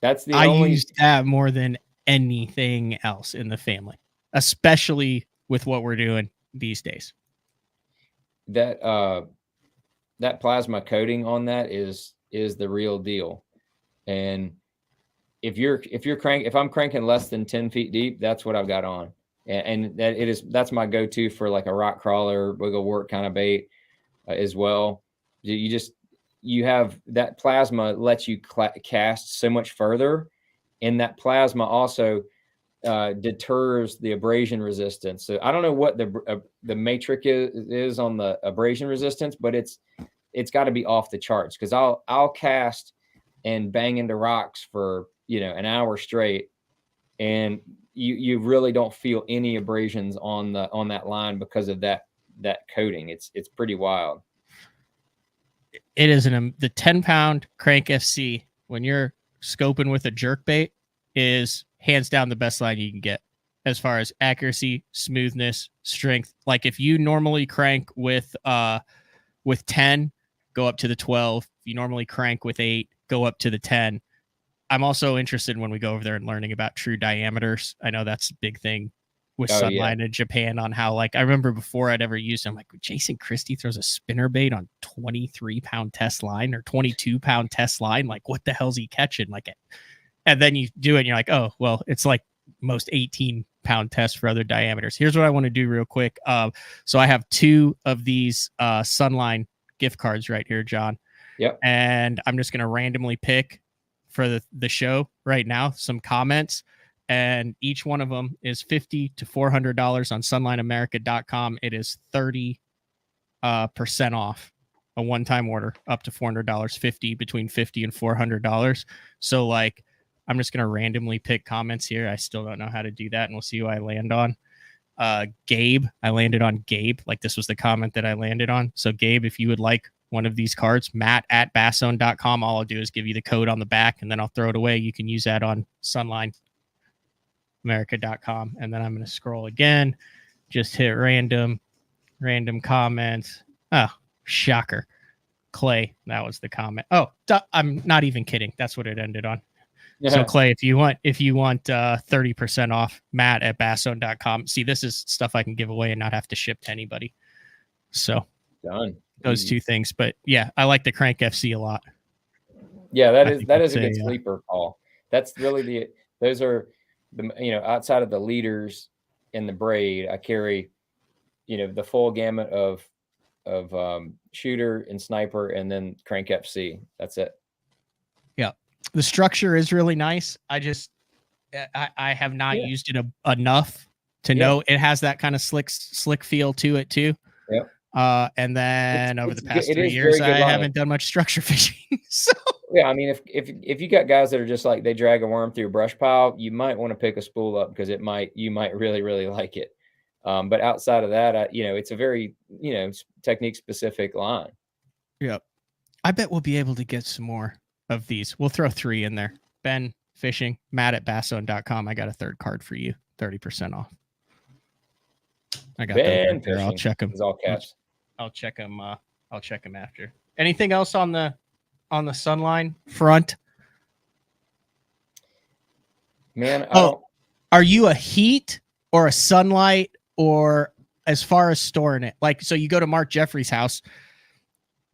E: That's the
A: I used that more than
D: anything else in the family, especially with what we're doing these days.
E: That that plasma coating on that is the real deal. And if I'm cranking less than 10 feet deep, that's what I've got on. And that's my go-to for like a rock crawler, wiggle work kind of bait as well. You have that plasma lets you cast so much further, and that plasma also deters the abrasion resistance. So I don't know what the matrix is on the abrasion resistance, but it's got to be off the charts, because I'll cast and bang into rocks for an hour straight, and you really don't feel any abrasions on that line because of that coating. It's pretty wild.
D: It is the 10-pound Crank FC, when you're scoping with a jerk bait, is hands down the best line you can get as far as accuracy, smoothness, strength. Like if you normally crank with 10, go up to the 12. If you normally crank with 8, go up to the 10. I'm also interested when we go over there and learning about true diameters. I know that's a big thing with Sunline in Japan, on how, like, I remember before I'd ever used it, I'm like, Jason Christie throws a spinner bait on 23-pound test line or 22-pound test line. Like, what the hell's he catching? Like, and then you do it and you're like, oh, well, it's like most 18-pound tests for other diameters. Here's what I want to do real quick. So I have 2 of these Sunline gift cards right here, John.
E: Yep.
D: And I'm just going to randomly pick for the show right now some comments, and each one of them is $50 to $400 on sunlineamerica.com. It is 30% off a one-time order up to $400, between $50 and $400. So, like, I'm just going to randomly pick comments here. I still don't know how to do that, and we'll see who I land on. Gabe, I landed on Gabe. Like, this was the comment that I landed on. So Gabe, if you would like one of these cards, matt@bassone.com. All I'll do is give you the code on the back, and then I'll throw it away. You can use that on sunlineamerica.com. And then I'm going to scroll again, just hit random comments. Oh, shocker. Clay, that was the comment. Oh, I'm not even kidding. That's what it ended on. Yeah. So Clay, if you want 30% off, matt@bassone.com. See, this is stuff I can give away and not have to ship to anybody. So
E: done.
D: Those 2 things. But yeah, I like the Crank FC a lot.
E: Yeah, that is a good sleeper call. That's really those are the, outside of the leaders in the braid, I carry, the full gamut of shooter and sniper, and then Crank FC. That's it.
D: Yeah. The structure is really nice. I have not used it enough to know it has that kind of slick feel to it too.
E: Yeah.
D: And then over the past 3 years, I haven't done much structure fishing. So
E: yeah, I mean, if you got guys that are just like, they drag a worm through a brush pile, you might want to pick a spool up, because you might really, really like it. But outside of that, it's a very, technique specific line.
D: Yeah. I bet we'll be able to get some more of these. We'll throw 3 in there. Ben Fishing, matt@bassone.com. I got a 3rd card for you, 30% off. I got Ben Fishing. I'll check them.
E: All caps.
D: I'll check them. I'll check them after. Anything else on the Sunline front?
E: Man,
D: are you a Heat or a Sunlight, or as far as storing it? Like, so you go to Mark Jeffrey's house,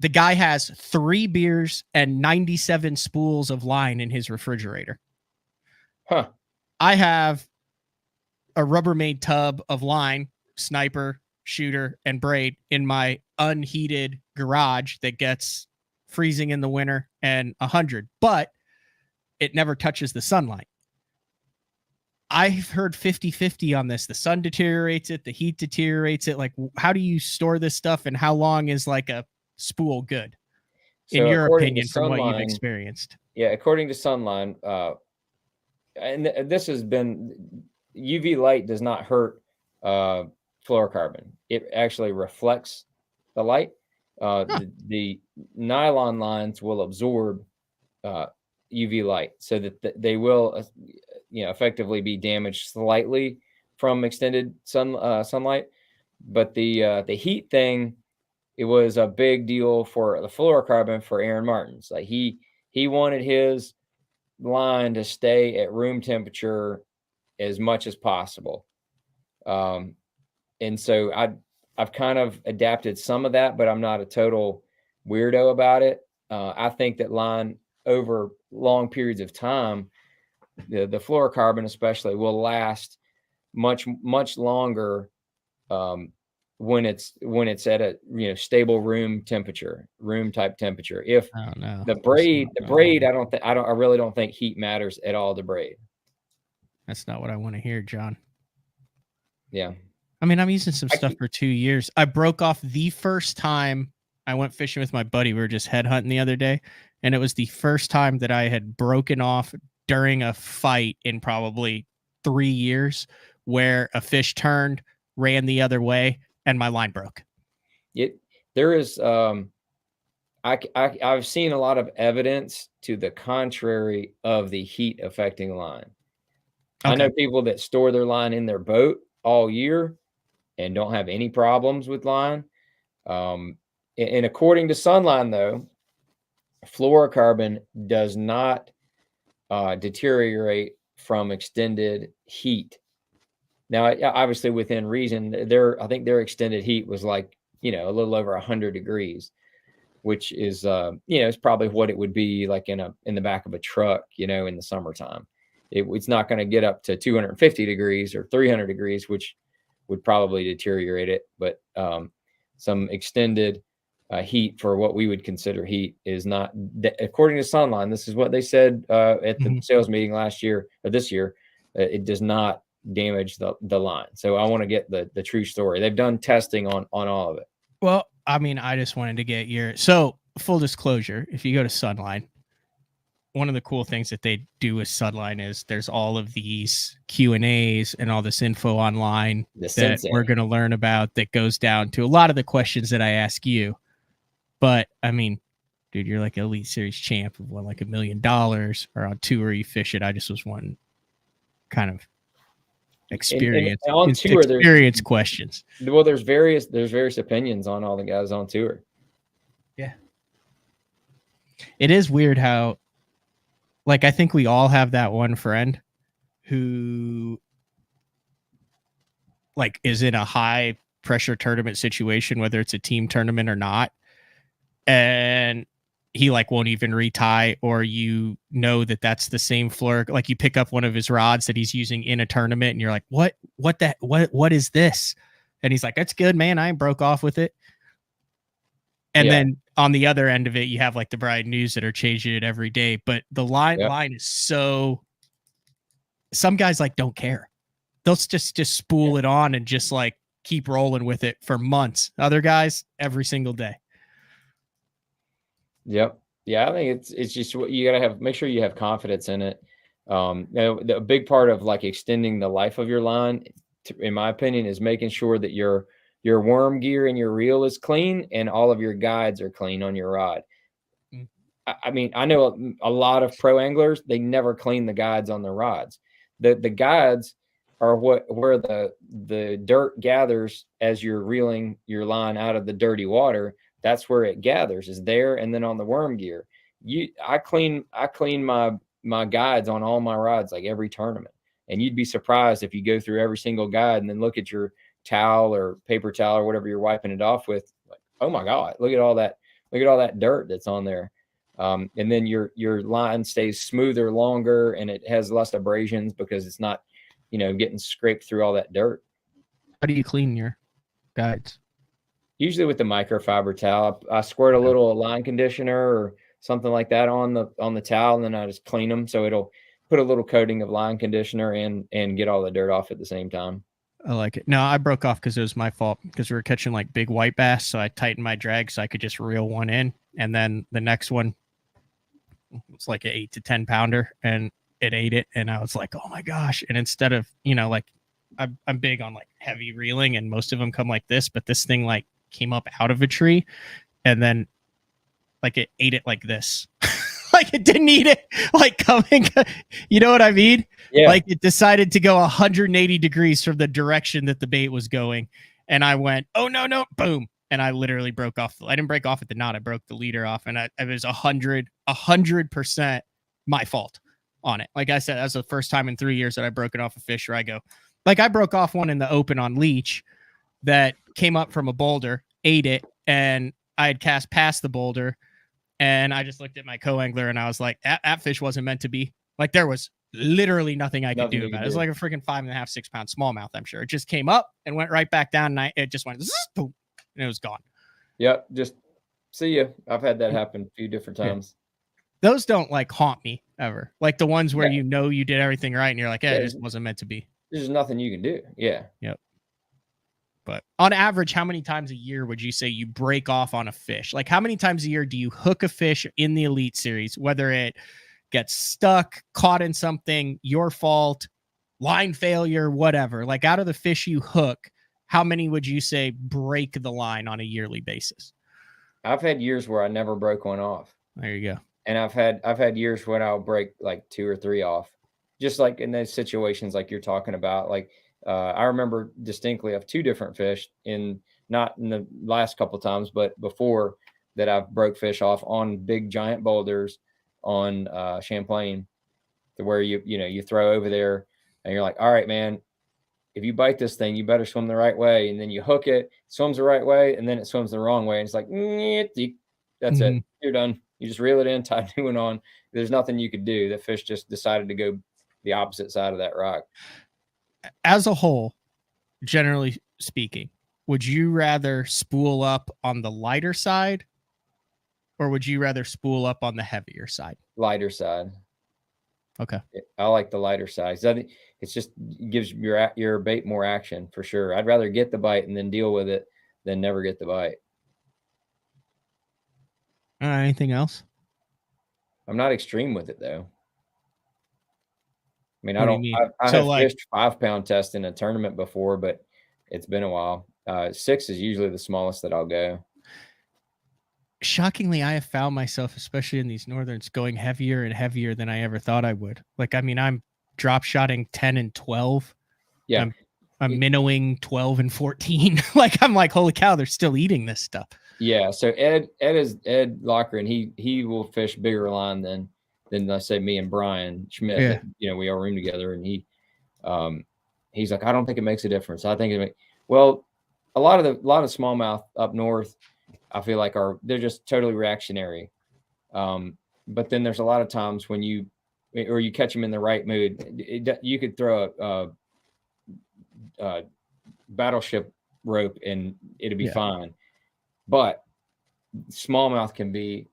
D: the guy has 3 beers and 97 spools of line in his refrigerator.
E: Huh.
D: I have a Rubbermaid tub of line, sniper, shooter, and braid in my unheated garage that gets freezing in the winter and 100, but it never touches the sunlight. I've heard 50-50 on this. The sun deteriorates it, the heat deteriorates it. Like, how do you store this stuff, and how long is like a spool good, in your opinion, from what you've experienced?
E: Yeah, according to Sunline, and this has been, UV light does not hurt fluorocarbon. It actually reflects the light. The nylon lines will absorb UV light, so that they will effectively be damaged slightly from extended sunlight. But the heat thing, it was a big deal for the fluorocarbon for Aaron Martins. Like, he wanted his line to stay at room temperature as much as possible. And so I've kind of adapted some of that, but I'm not a total weirdo about it. I think that line over long periods of time, the fluorocarbon especially will last much longer when it's at a stable room type temperature. If
A: I don't know.
E: the braid, I really don't think heat matters at all to braid.
A: That's not what I want to hear, John.
E: Yeah.
A: I mean, I'm using some stuff for 2 years. I broke off the first time I went fishing with my buddy. We were just head hunting the other day, and it was the first time that I had broken off during a fight in probably 3 years, where a fish turned, ran the other way, and my line broke.
E: There is I've seen a lot of evidence to the contrary of the heat affecting line. Okay. I know people that store their line in their boat all year and don't have any problems with line. And according to Sunline, though, fluorocarbon does not deteriorate from extended heat. Now, obviously, within reason, I think their extended heat was like, a little over 100 degrees, which is, it's probably what it would be like in the back of a truck, in the summertime. It's not going to get up to 250 degrees or 300 degrees, which would probably deteriorate it. But some extended heat for what we would consider heat is not, according to Sunline, this is what they said at the sales meeting last year or this year, it does not damage the line. So I want to get the true story. They've done testing on all of it.
A: Well, I mean, I just wanted to get so full disclosure, if you go to Sunline, one of the cool things that they do with Sunline is there's all of these Q&As and all this info online that we're going to learn about that goes down to a lot of the questions that I ask you. But I mean, dude, you're like an Elite Series champ who won like $1 million or on tour you fish it. I just was one kind of experience
E: and on tour,
A: experience questions.
E: Well, there's various opinions on all the guys on tour.
A: Yeah. It is weird how, like, I think we all have that one friend who, like, is in a high pressure tournament situation, whether it's a team tournament or not, and he like won't even retie, or that's the same fluor. Like, you pick up one of his rods that he's using in a tournament and you're like, what is this? And he's like, that's good, man. I ain't broke off with it. And then on the other end of it, you have like the Bright News that are changing it every day. But the line is so, some guys like don't care. They'll just spool it on and just like keep rolling with it for months. Other guys, every single day.
E: Yep. Yeah, I think it's just what you gotta make sure you have confidence in it. A big part of like extending the life of your line, in my opinion, is making sure that your worm gear and your reel is clean and all of your guides are clean on your rod. I mean, I know a lot of pro anglers, they never clean the guides on their rods. The guides are where the dirt gathers as you're reeling your line out of the dirty water. That's where it gathers, is there. And then on the worm gear, I clean my guides on all my rods, like every tournament. And you'd be surprised if you go through every single guide and then look at your towel or paper towel or whatever you're wiping it off with, like, oh my God, look at all that dirt that's on there. And then your line stays smoother longer and it has less abrasions because it's not, getting scraped through all that dirt.
A: How do you clean your guides?
E: Usually with the microfiber towel. I squirt a little line conditioner or something like that on the towel, and then I just clean them. So it'll put a little coating of line conditioner and get all the dirt off at the same time.
A: I like it. No, I broke off because it was my fault, because we were catching like big white bass. So I tightened my drag so I could just reel one in. And then the next one, it's like an 8 to 10 pounder, and it ate it. And I was like, oh my gosh. And instead of, like, I'm big on like heavy reeling, and most of them come like this, but this thing like came up out of a tree and then like it ate it like this. Like, it didn't eat it like coming, you know what I mean? Yeah. Like, it decided to go 180 degrees from the direction that the bait was going. And I went, oh no, boom. And I literally broke off. I didn't break off at the knot. I broke the leader off, and it was 100% my fault.
D: on it. Like I said, that's the first time in 3 years that I broke it off a fish where I go, like I broke off one in the open on leech that came up from a boulder, ate it, and I had cast past the boulder, and I just looked at my co-angler and I was like, that fish wasn't meant to be. Like there was literally nothing I could do about it. It was like a freaking 5.5, 6 pound smallmouth. I'm sure it just came up and went right back down, and it just went and it was gone.
E: Yep, just see you. I've had that happen a few different times.
D: Those don't like haunt me ever. Like the ones where you know you did everything right and you're like, it just wasn't meant to be.
E: There's nothing you can do. Yeah.
D: Yep. But on average, how many times a year would you say you break off on a fish? Like how many times a year do you hook a fish in the Elite Series, whether it gets stuck, caught in something, your fault, line failure, whatever? Like out of the fish you hook, how many would you say break the line on a yearly basis?
E: I've had years where I never broke one off.
D: There you go.
E: And I've had years when I'll break like 2 or 3 off, just like in those situations like you're talking about. Like I remember distinctly of 2 different fish not in the last couple of times, but before that I've broke fish off on big giant boulders on Champlain, to where you throw over there and you're like, all right, man, if you bite this thing, you better swim the right way. And then you hook it, swims the right way, and then it swims the wrong way. And it's like, that's it. You're done. You just reel it in, tie a new one on. There's nothing you could do. The fish just decided to go the opposite side of that rock.
D: As a whole, generally speaking, would you rather spool up on the lighter side, or would you rather spool up on the heavier side?
E: Lighter side.
D: Okay.
E: I like the lighter side. It's just gives your bait more action for sure. I'd rather get the bite and then deal with it than never get the bite.
D: Anything else?
E: I'm not extreme with it though. I mean, I have fished 5 pound test in a tournament before, but it's been a while. 6 is usually the smallest that I'll go.
D: Shockingly, I have found myself, especially in these northerns, going heavier and heavier than I ever thought I would. Like, I mean, I'm drop shotting 10 and 12.
E: Yeah.
D: I'm minnowing 12 and 14. Like, I'm like, holy cow, they're still eating this stuff.
E: Yeah. So Ed Locker, and he will fish bigger line than let's say me and Brian Schmidt. Yeah. We all room together, and he's like, I don't think it makes a difference. I think well, a lot of smallmouth up north, I feel like they're just totally reactionary. But then there's a lot of times when you catch them in the right mood, you could throw a battleship rope and it'd be fine. But smallmouth can be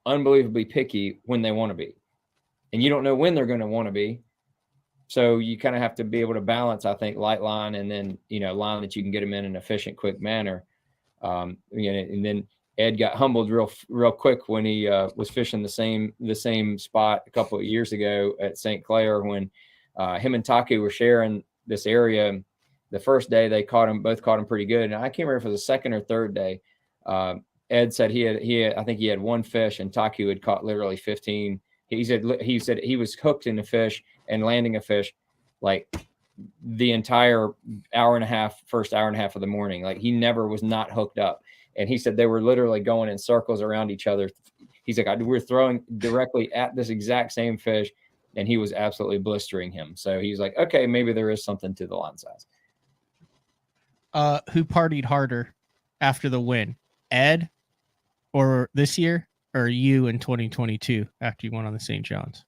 E: unbelievably picky when they want to be, and you don't know when they're going to want to be. So you kind of have to be able to balance, I think, light line and then, line that you can get them in an efficient, quick manner. And then Ed got humbled real quick when he was fishing the same spot a couple of years ago at St. Clair, when him and Taku were sharing this area. The first day they both caught him pretty good, and I can't remember if it was the second or third day. Ed said I think he had 1 fish, and Taku had caught literally 15. He said he was hooked in a fish and landing a fish like the entire first hour and a half of the morning. Like, he never was not hooked up. And he said they were literally going in circles around each other. He's like, we're throwing directly at this exact same fish, and he was absolutely blistering him. So he's like, okay, maybe there is something to the line size.
D: Who partied harder after the win, Ed or this year, or you in 2022 after you won on the St. John's?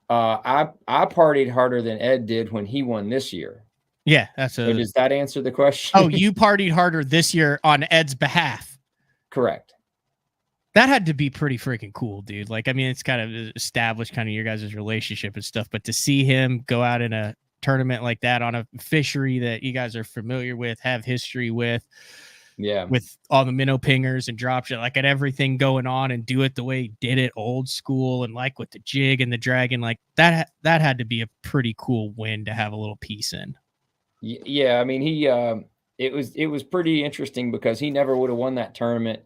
E: I partied harder than Ed did when he won this year.
D: Yeah,
E: so does that answer the question?
D: Oh, you partied harder this year on Ed's behalf.
E: Correct.
D: That had to be pretty freaking cool, dude. Like, I mean, it's kind of established kind of your guys' relationship and stuff, but to see him go out in a tournament like that on a fishery that you guys are familiar with, have history with, with all the minnow pingers and drop shot, like, at everything going on, and do it the way he did it, old school, and like with the jig and the dragon, like that had to be a pretty cool win to have a little piece in.
E: Yeah, I mean, it was pretty interesting because he never would have won that tournament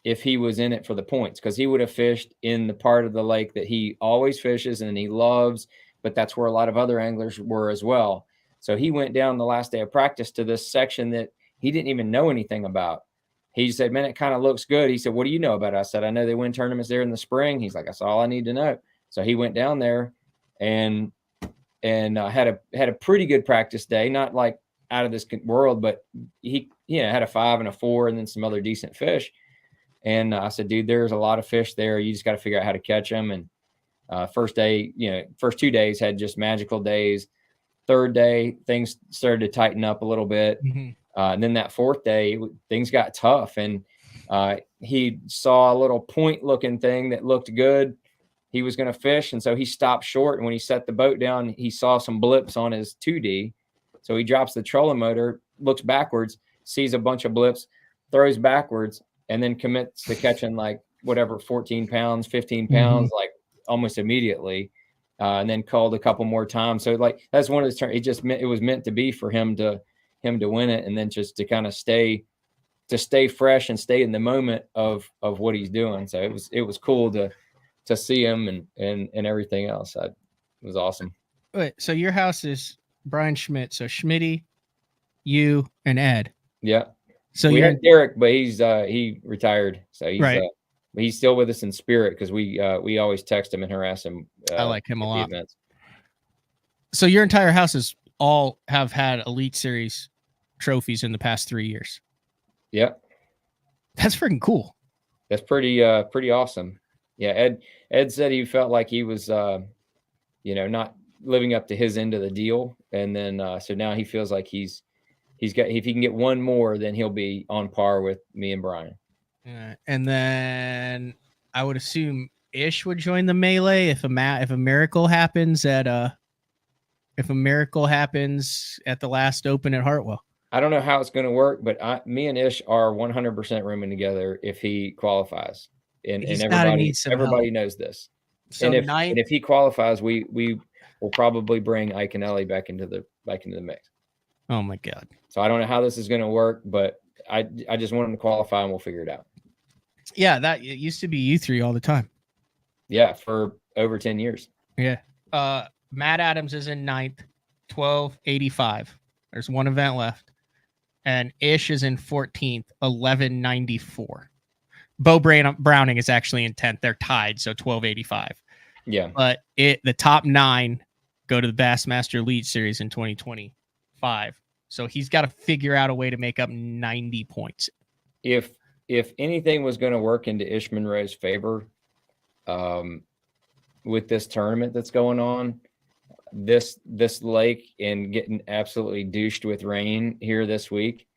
E: if he was in it for the points, because he would have fished in the part of the lake that he always fishes and he loves, but that's where a lot of other anglers were as well. So he went down the last day of practice to this section that he didn't even know anything about. He said, man, it kind of looks good. He said, what do you know about it? I said, I know they win tournaments there in the spring. He's like, that's all I need to know. So he went down there and had a pretty good practice day, not like out of this world, but he had a 5 and a 4 and then some other decent fish. And I said, dude, there's a lot of fish there. You just got to figure out how to catch them. And first day, first 2 days had just magical days. Third day, things started to tighten up a little bit. And then that fourth day, things got tough. And he saw a little point looking thing that looked good. He was going to fish. And so he stopped short. And when he set the boat down, he saw some blips on his 2D. So he drops the trolling motor, looks backwards, sees a bunch of blips, throws backwards, and then commits to catching like whatever, 14 pounds, 15 pounds, like almost immediately. And then called a couple more times. So like, that's one of the turns. It was meant to be for him to win it. And then just to kind of stay fresh and stay in the moment of what he's doing. So it was cool to see him and everything else. It was awesome.
D: Wait, so your house is Brian Schmidt. So Schmitty, you, and Ed.
E: Yeah.
D: So
E: we
D: you're
E: had Derek, but he retired. So he's
D: right.
E: He's still with us in spirit because we always text him and harass him.
D: I like him a lot.
E: Events.
D: So your entire house is all have had Elite Series trophies in the past 3 years.
E: Yep.
D: That's freaking cool.
E: That's pretty awesome. Yeah. Ed said he felt like he was, not living up to his end of the deal. And then, so now he feels like he's got, if he can get one more, then he'll be on par with me and Brian.
D: And then I would assume Ish would join the melee if a miracle happens at the last Open at Hartwell.
E: I don't know how it's going to work, but me and Ish are 100% rooming together if he qualifies, and everybody knows this.
D: So
E: and if he qualifies, we will probably bring Ike and Ellie back into the mix.
D: Oh my God!
E: So I don't know how this is going to work, but I just want him to qualify, and we'll figure it out.
D: Yeah, it used to be you three all the time.
E: Yeah, for over 10 years.
D: Yeah. Matt Adams is in 9th, 1285. There's one event left. And Ish is in 14th, 1194. Bo Browning is actually in 10th. They're tied, so 1285.
E: Yeah.
D: But the top 9 go to the Bassmaster Elite Series in 2025. So he's got to figure out a way to make up 90 points.
E: If anything was going to work into Ish Monroe's favor, with this tournament that's going on, this lake and getting absolutely douched with rain here this week,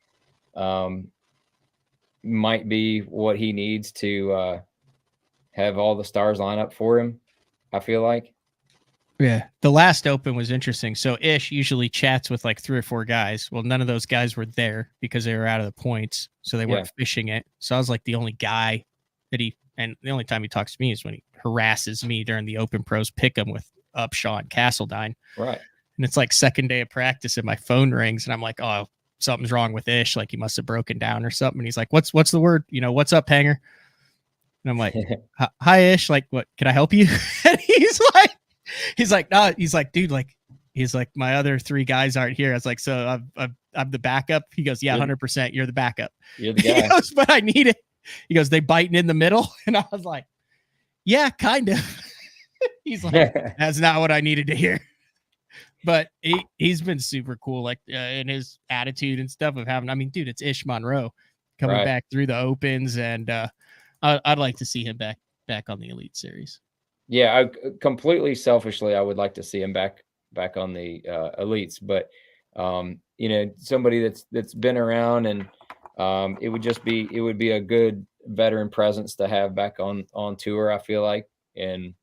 E: might be what he needs to have all the stars line up for him. I feel like.
D: Yeah. The last Open was interesting. So Ish usually chats with like 3 or 4 guys. Well, none of those guys were there because they were out of the points. So they weren't fishing it. So I was like the only guy and the only time he talks to me is when he harasses me during the Open Pros Pick'em with Upshaw and Castledine.
E: Right.
D: And it's like second day of practice and my phone rings and I'm like, oh, something's wrong with Ish. Like he must have broken down or something. And he's like, what's the word? What's up, Hanger? And I'm like, hi, Ish. Like, what, can I help you? And he's like, no, he's like, dude, like, he's like, my other 3 guys aren't here. I was like, so I'm the backup. He goes, yeah, 100%. You're the backup.
E: You're the guy.
D: He goes, but I need it. He goes, they biting in the middle. And I was like, yeah, kind of. He's like, that's not what I needed to hear. But he's been super cool, like in his attitude and stuff of having, I mean, dude, it's Ish Monroe coming back through the Opens. And I'd like to see him back on the Elite Series.
E: Yeah, completely selfishly, I would like to see him back on the Elites, but somebody that's been around, and it would be a good veteran presence to have back on tour, I feel like, and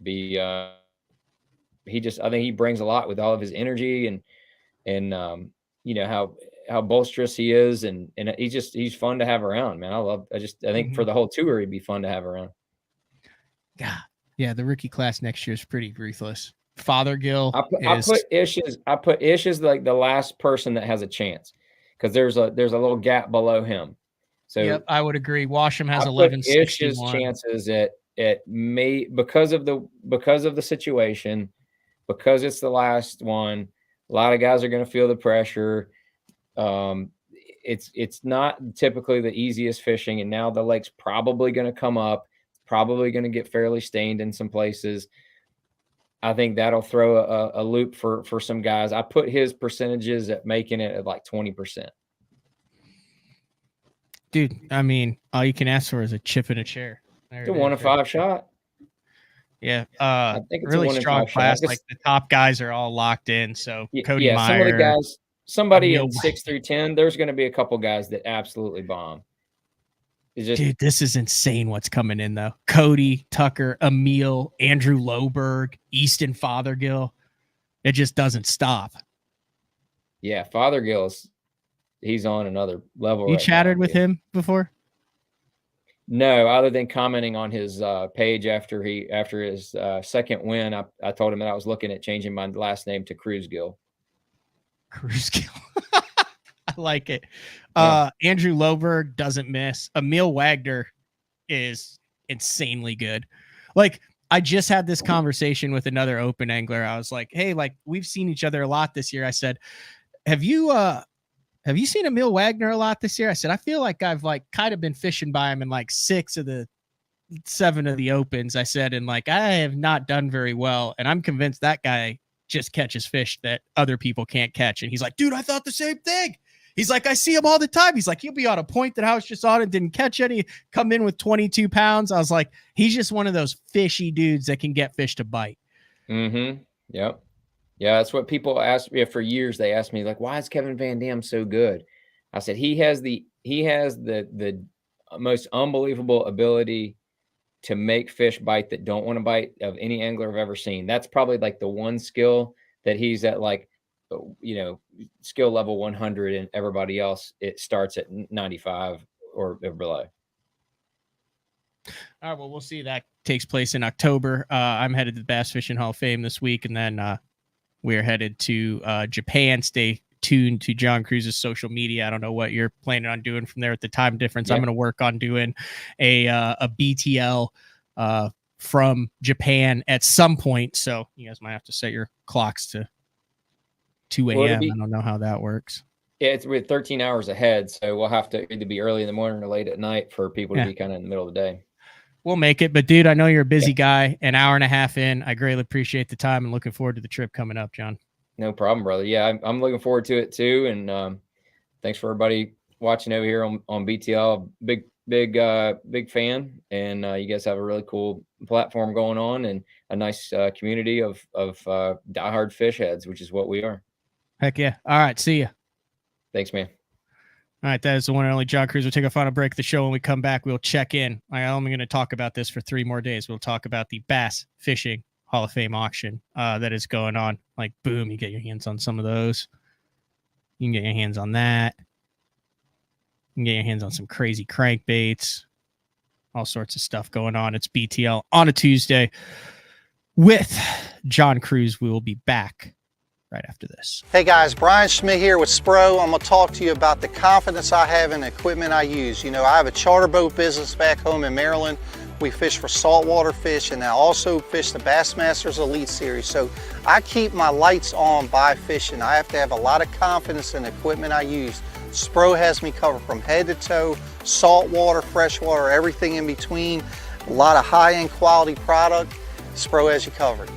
E: be I think he brings a lot with all of his energy and how boisterous he is, and he's fun to have around, man. I think for the whole tour he'd be fun to have around.
D: God. Yeah, the rookie class next year is pretty ruthless. Fothergill.
E: I put Ish as like the last person that has a chance because there's a little gap below him. So
D: yep, I would agree. Washam has 1161.
E: Ish's chances at May because of the situation, because it's the last one. A lot of guys are going to feel the pressure. It's not typically the easiest fishing, and now the lake's probably going to come up. Probably going to get fairly stained in some places. I think that'll throw a loop for some guys. I put his percentages at making it at like 20%.
A: Dude, I mean, all you can ask for is a chip in a chair.
E: It's a 1 in 5 shot.
A: Yeah.
E: I think it's
A: really
E: a 1 in
A: strong
E: 5
A: class.
E: shot.
A: Like the top guys are all locked in. So Cody
E: Yeah,
A: Meyer,
E: some of the guys, somebody
A: Emil
E: in 6 through 10, there's going to be a couple guys that absolutely bomb. It's just,
A: dude, this is insane what's coming in though. Cody, Tucker, Emil, Andrew Loberg, Easton Fothergill. It just doesn't stop.
E: yeah, Fothergill's, he's on another level.
A: You
E: right
A: chatted
E: now,
A: with
E: dude.
A: him before?
E: No, other than commenting on his page after his second win. I told him that I was looking at changing my last name to Cruzgill.
A: Cruzgill. I like it.
E: Yeah.
A: Andrew Loberg doesn't miss. Emil Wagner is insanely good. Like, I just had this conversation with another open angler. I was like, hey, like, we've seen each other a lot this year. I said, have you seen Emil Wagner a lot this year? I said, I feel like I've like kind of been fishing by him in like 6 of the 7 of the opens. I said, and like, I have not done very well. And I'm convinced that guy just catches fish that other people can't catch. And he's like, dude, I thought the same thing. He's like, I see him all the time. He's like, he'll be on a point that I was just on and didn't catch any, come in with 22 pounds. I was like, he's just one of those fishy dudes that can get fish to bite.
E: Mm-hmm. Yep. Yeah, that's what people ask me for years. They asked me, like, why is Kevin Van Dam so good? I said, he has the most unbelievable ability to make fish bite that don't want to bite of any angler I've ever seen. That's probably like the one skill that he's at, like, you know, skill level 100, and everybody else, it starts at 95 or below.
A: All right, well, we'll see. That takes place in October. I'm headed to the Bass Fishing Hall of Fame this week, and then we're headed to Japan. Stay tuned to John Cruz's social media. I don't know what you're planning on doing from there at the time difference. Yeah. I'm going to work on doing a BTL from Japan at some point. So you guys might have to set your clocks to 2 a.m. I don't know how that works.
E: Yeah, it's with 13 hours ahead. So we'll have to either be early in the morning or late at night for people to be kind of in the middle of the day.
A: We'll make it. But dude, I know you're a busy guy. An hour and a half in. I greatly appreciate the time and looking forward to the trip coming up, John.
E: No problem, brother. Yeah, I'm looking forward to it too. And thanks for everybody watching over here on BTL. Big fan. And you guys have a really cool platform going on and a nice community of diehard fish heads, which is what we are.
A: Heck yeah. All right. See ya.
E: Thanks, man.
A: All right. That is the one and only John Cruz. We'll take a final break of the show. When we come back, we'll check in. I'm only going to talk about this for 3 more days. We'll talk about the Bass Fishing Hall of Fame auction that is going on. Like, boom, you get your hands on some of those. You can get your hands on that. You can get your hands on some crazy crankbaits. All sorts of stuff going on. It's BTL on a Tuesday with John Cruz. We will be back right after this.
J: Hey guys, Brian Schmidt here with Spro. I'm going to talk to you about the confidence I have in the equipment I use. You know, I have a charter boat business back home in Maryland. We fish for saltwater fish, and I also fish the Bassmasters Elite Series. So I keep my lights on by fishing. I have to have a lot of confidence in the equipment I use. Spro has me covered from head to toe, saltwater, freshwater, everything in between. A lot of high-end quality product. Spro has you covered.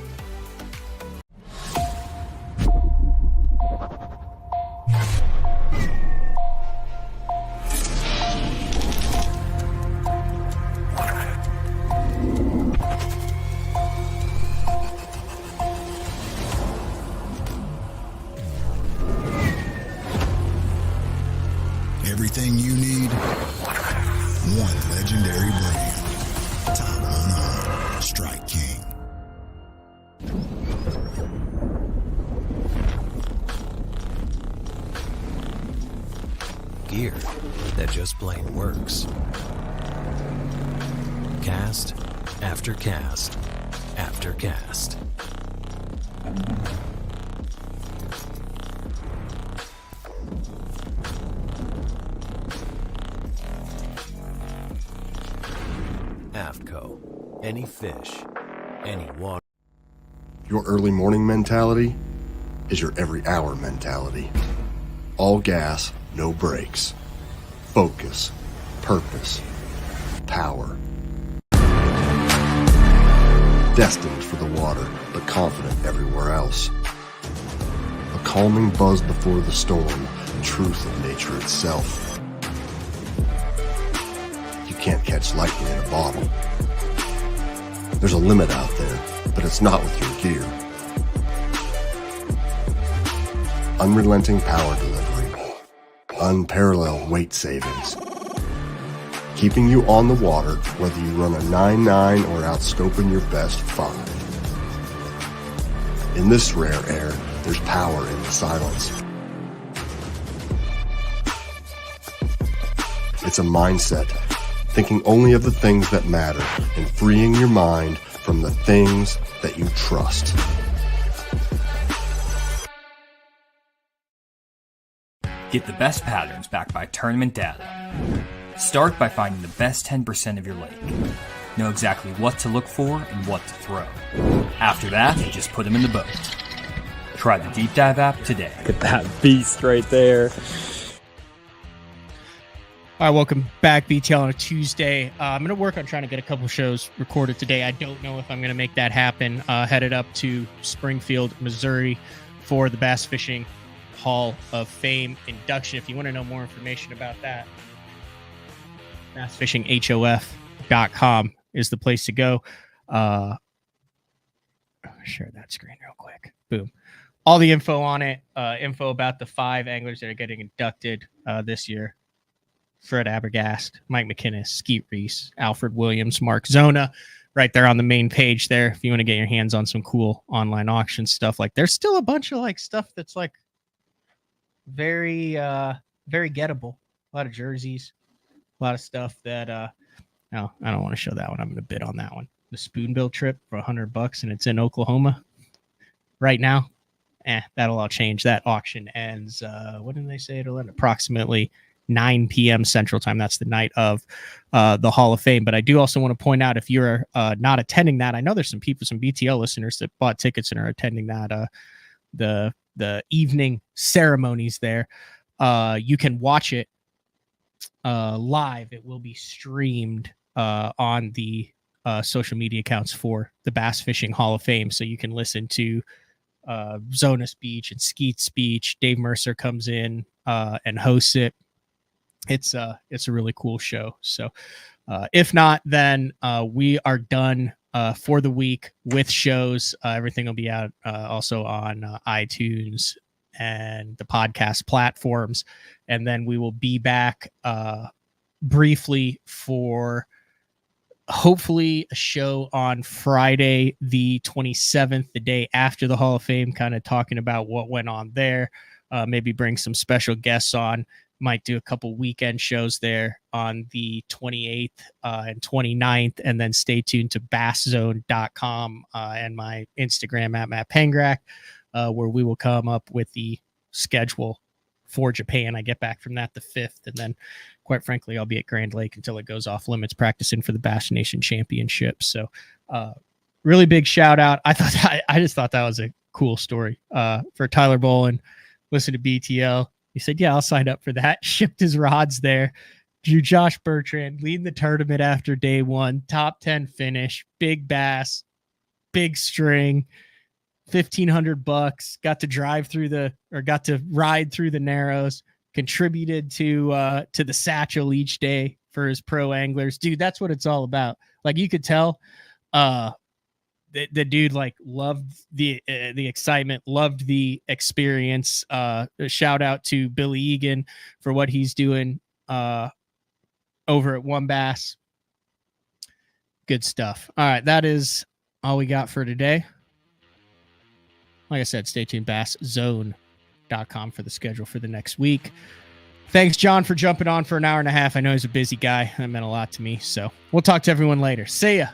K: Everything you need, one legendary brand. Top 100, Strike King.
L: Gear that just plain works. Cast after cast after cast. AFTCO. Any fish, any water.
M: Your early morning mentality is your every hour mentality. All gas, no brakes. Focus, purpose, power. destined for the water, but confident everywhere else. A calming buzz before the storm, truth of nature itself. You can't catch lightning in a bottle. There's a limit out there, but it's not with your gear. Unrelenting power delivery. Unparalleled weight savings. Keeping you on the water, whether you run a 9.9 or outscoping your best 5. In this rare air, there's power in the silence. It's a mindset, thinking only of the things that matter and freeing your mind from the things that you trust.
N: Get the best patterns backed by tournament data. Start by finding the best 10% of your lake. Know exactly what to look for and what to throw. After that, just put them in the boat. Try the Deep Dive app today.
O: Look at that beast right there.
D: All right, welcome back, BTL, on a Tuesday. I'm going to work on trying to get a couple shows recorded today. I don't know if I'm going to make that happen. Headed up to Springfield, Missouri for the Bass Fishing Hall of Fame induction. If you want to know more information about that, bassfishinghof.com is the place to go. Share that screen real quick. Boom. All the info on it. Info about the 5 anglers that are getting inducted this year. Fred Abergast, Mike McInnes, Skeet Reese, Alfred Williams, Mark Zona, right there on the main page there. If you want to get your hands on some cool online auction stuff, like there's still a bunch of like stuff that's like very gettable. A lot of jerseys, a lot of stuff that no, I don't want to show that one. I'm going to bid on that one. The Spoonbill trip for $100 and it's in Oklahoma right now. That'll all change. That auction ends. What did they say? It'll end approximately 9 p.m. Central Time. That's the night of the Hall of Fame. But I do also want to point out, if you're not attending that, I know there's some people, some BTL listeners that bought tickets and are attending that the evening ceremonies there. You can watch it live. It will be streamed on the social media accounts for the Bass Fishing Hall of Fame, so you can listen to Zona's speech and Skeet's speech. Dave Mercer comes in and hosts it. It's a really cool show. So if not, then we are done for the week with shows. Everything will be out also on iTunes and the podcast platforms. And then we will be back briefly for hopefully a show on Friday, the 27th, the day after the Hall of Fame, kind of talking about what went on there. Maybe bring some special guests on. Might do a couple weekend shows there on the 28th and 29th, and then stay tuned to basszone.com and my Instagram at Matt Pengrak, where we will come up with the schedule for Japan. I get back from that the 5th, and then quite frankly, I'll be at Grand Lake until it goes off limits practicing for the Bass Nation Championship. So really big shout out. I just thought that was a cool story for Tyler Bolin. Listen to BTL. He said, yeah, I'll sign up for that. Shipped his rods there. Drew Josh Bertrand leading the tournament after day 1. Top 10 finish. Big bass. Big string. $1,500. Got to ride through the Narrows. Contributed to the satchel each day for his pro anglers. Dude, that's what it's all about. Like, you could tell the dude like loved the excitement, loved the experience. A shout out to Billy Egan for what he's doing over at One Bass. Good stuff. All right, that is all we got for today. Like I said, stay tuned, basszone.com for the schedule for the next week. Thanks, John, for jumping on for an hour and a half. I know he's a busy guy. That meant a lot to me. So we'll talk to everyone later. See ya.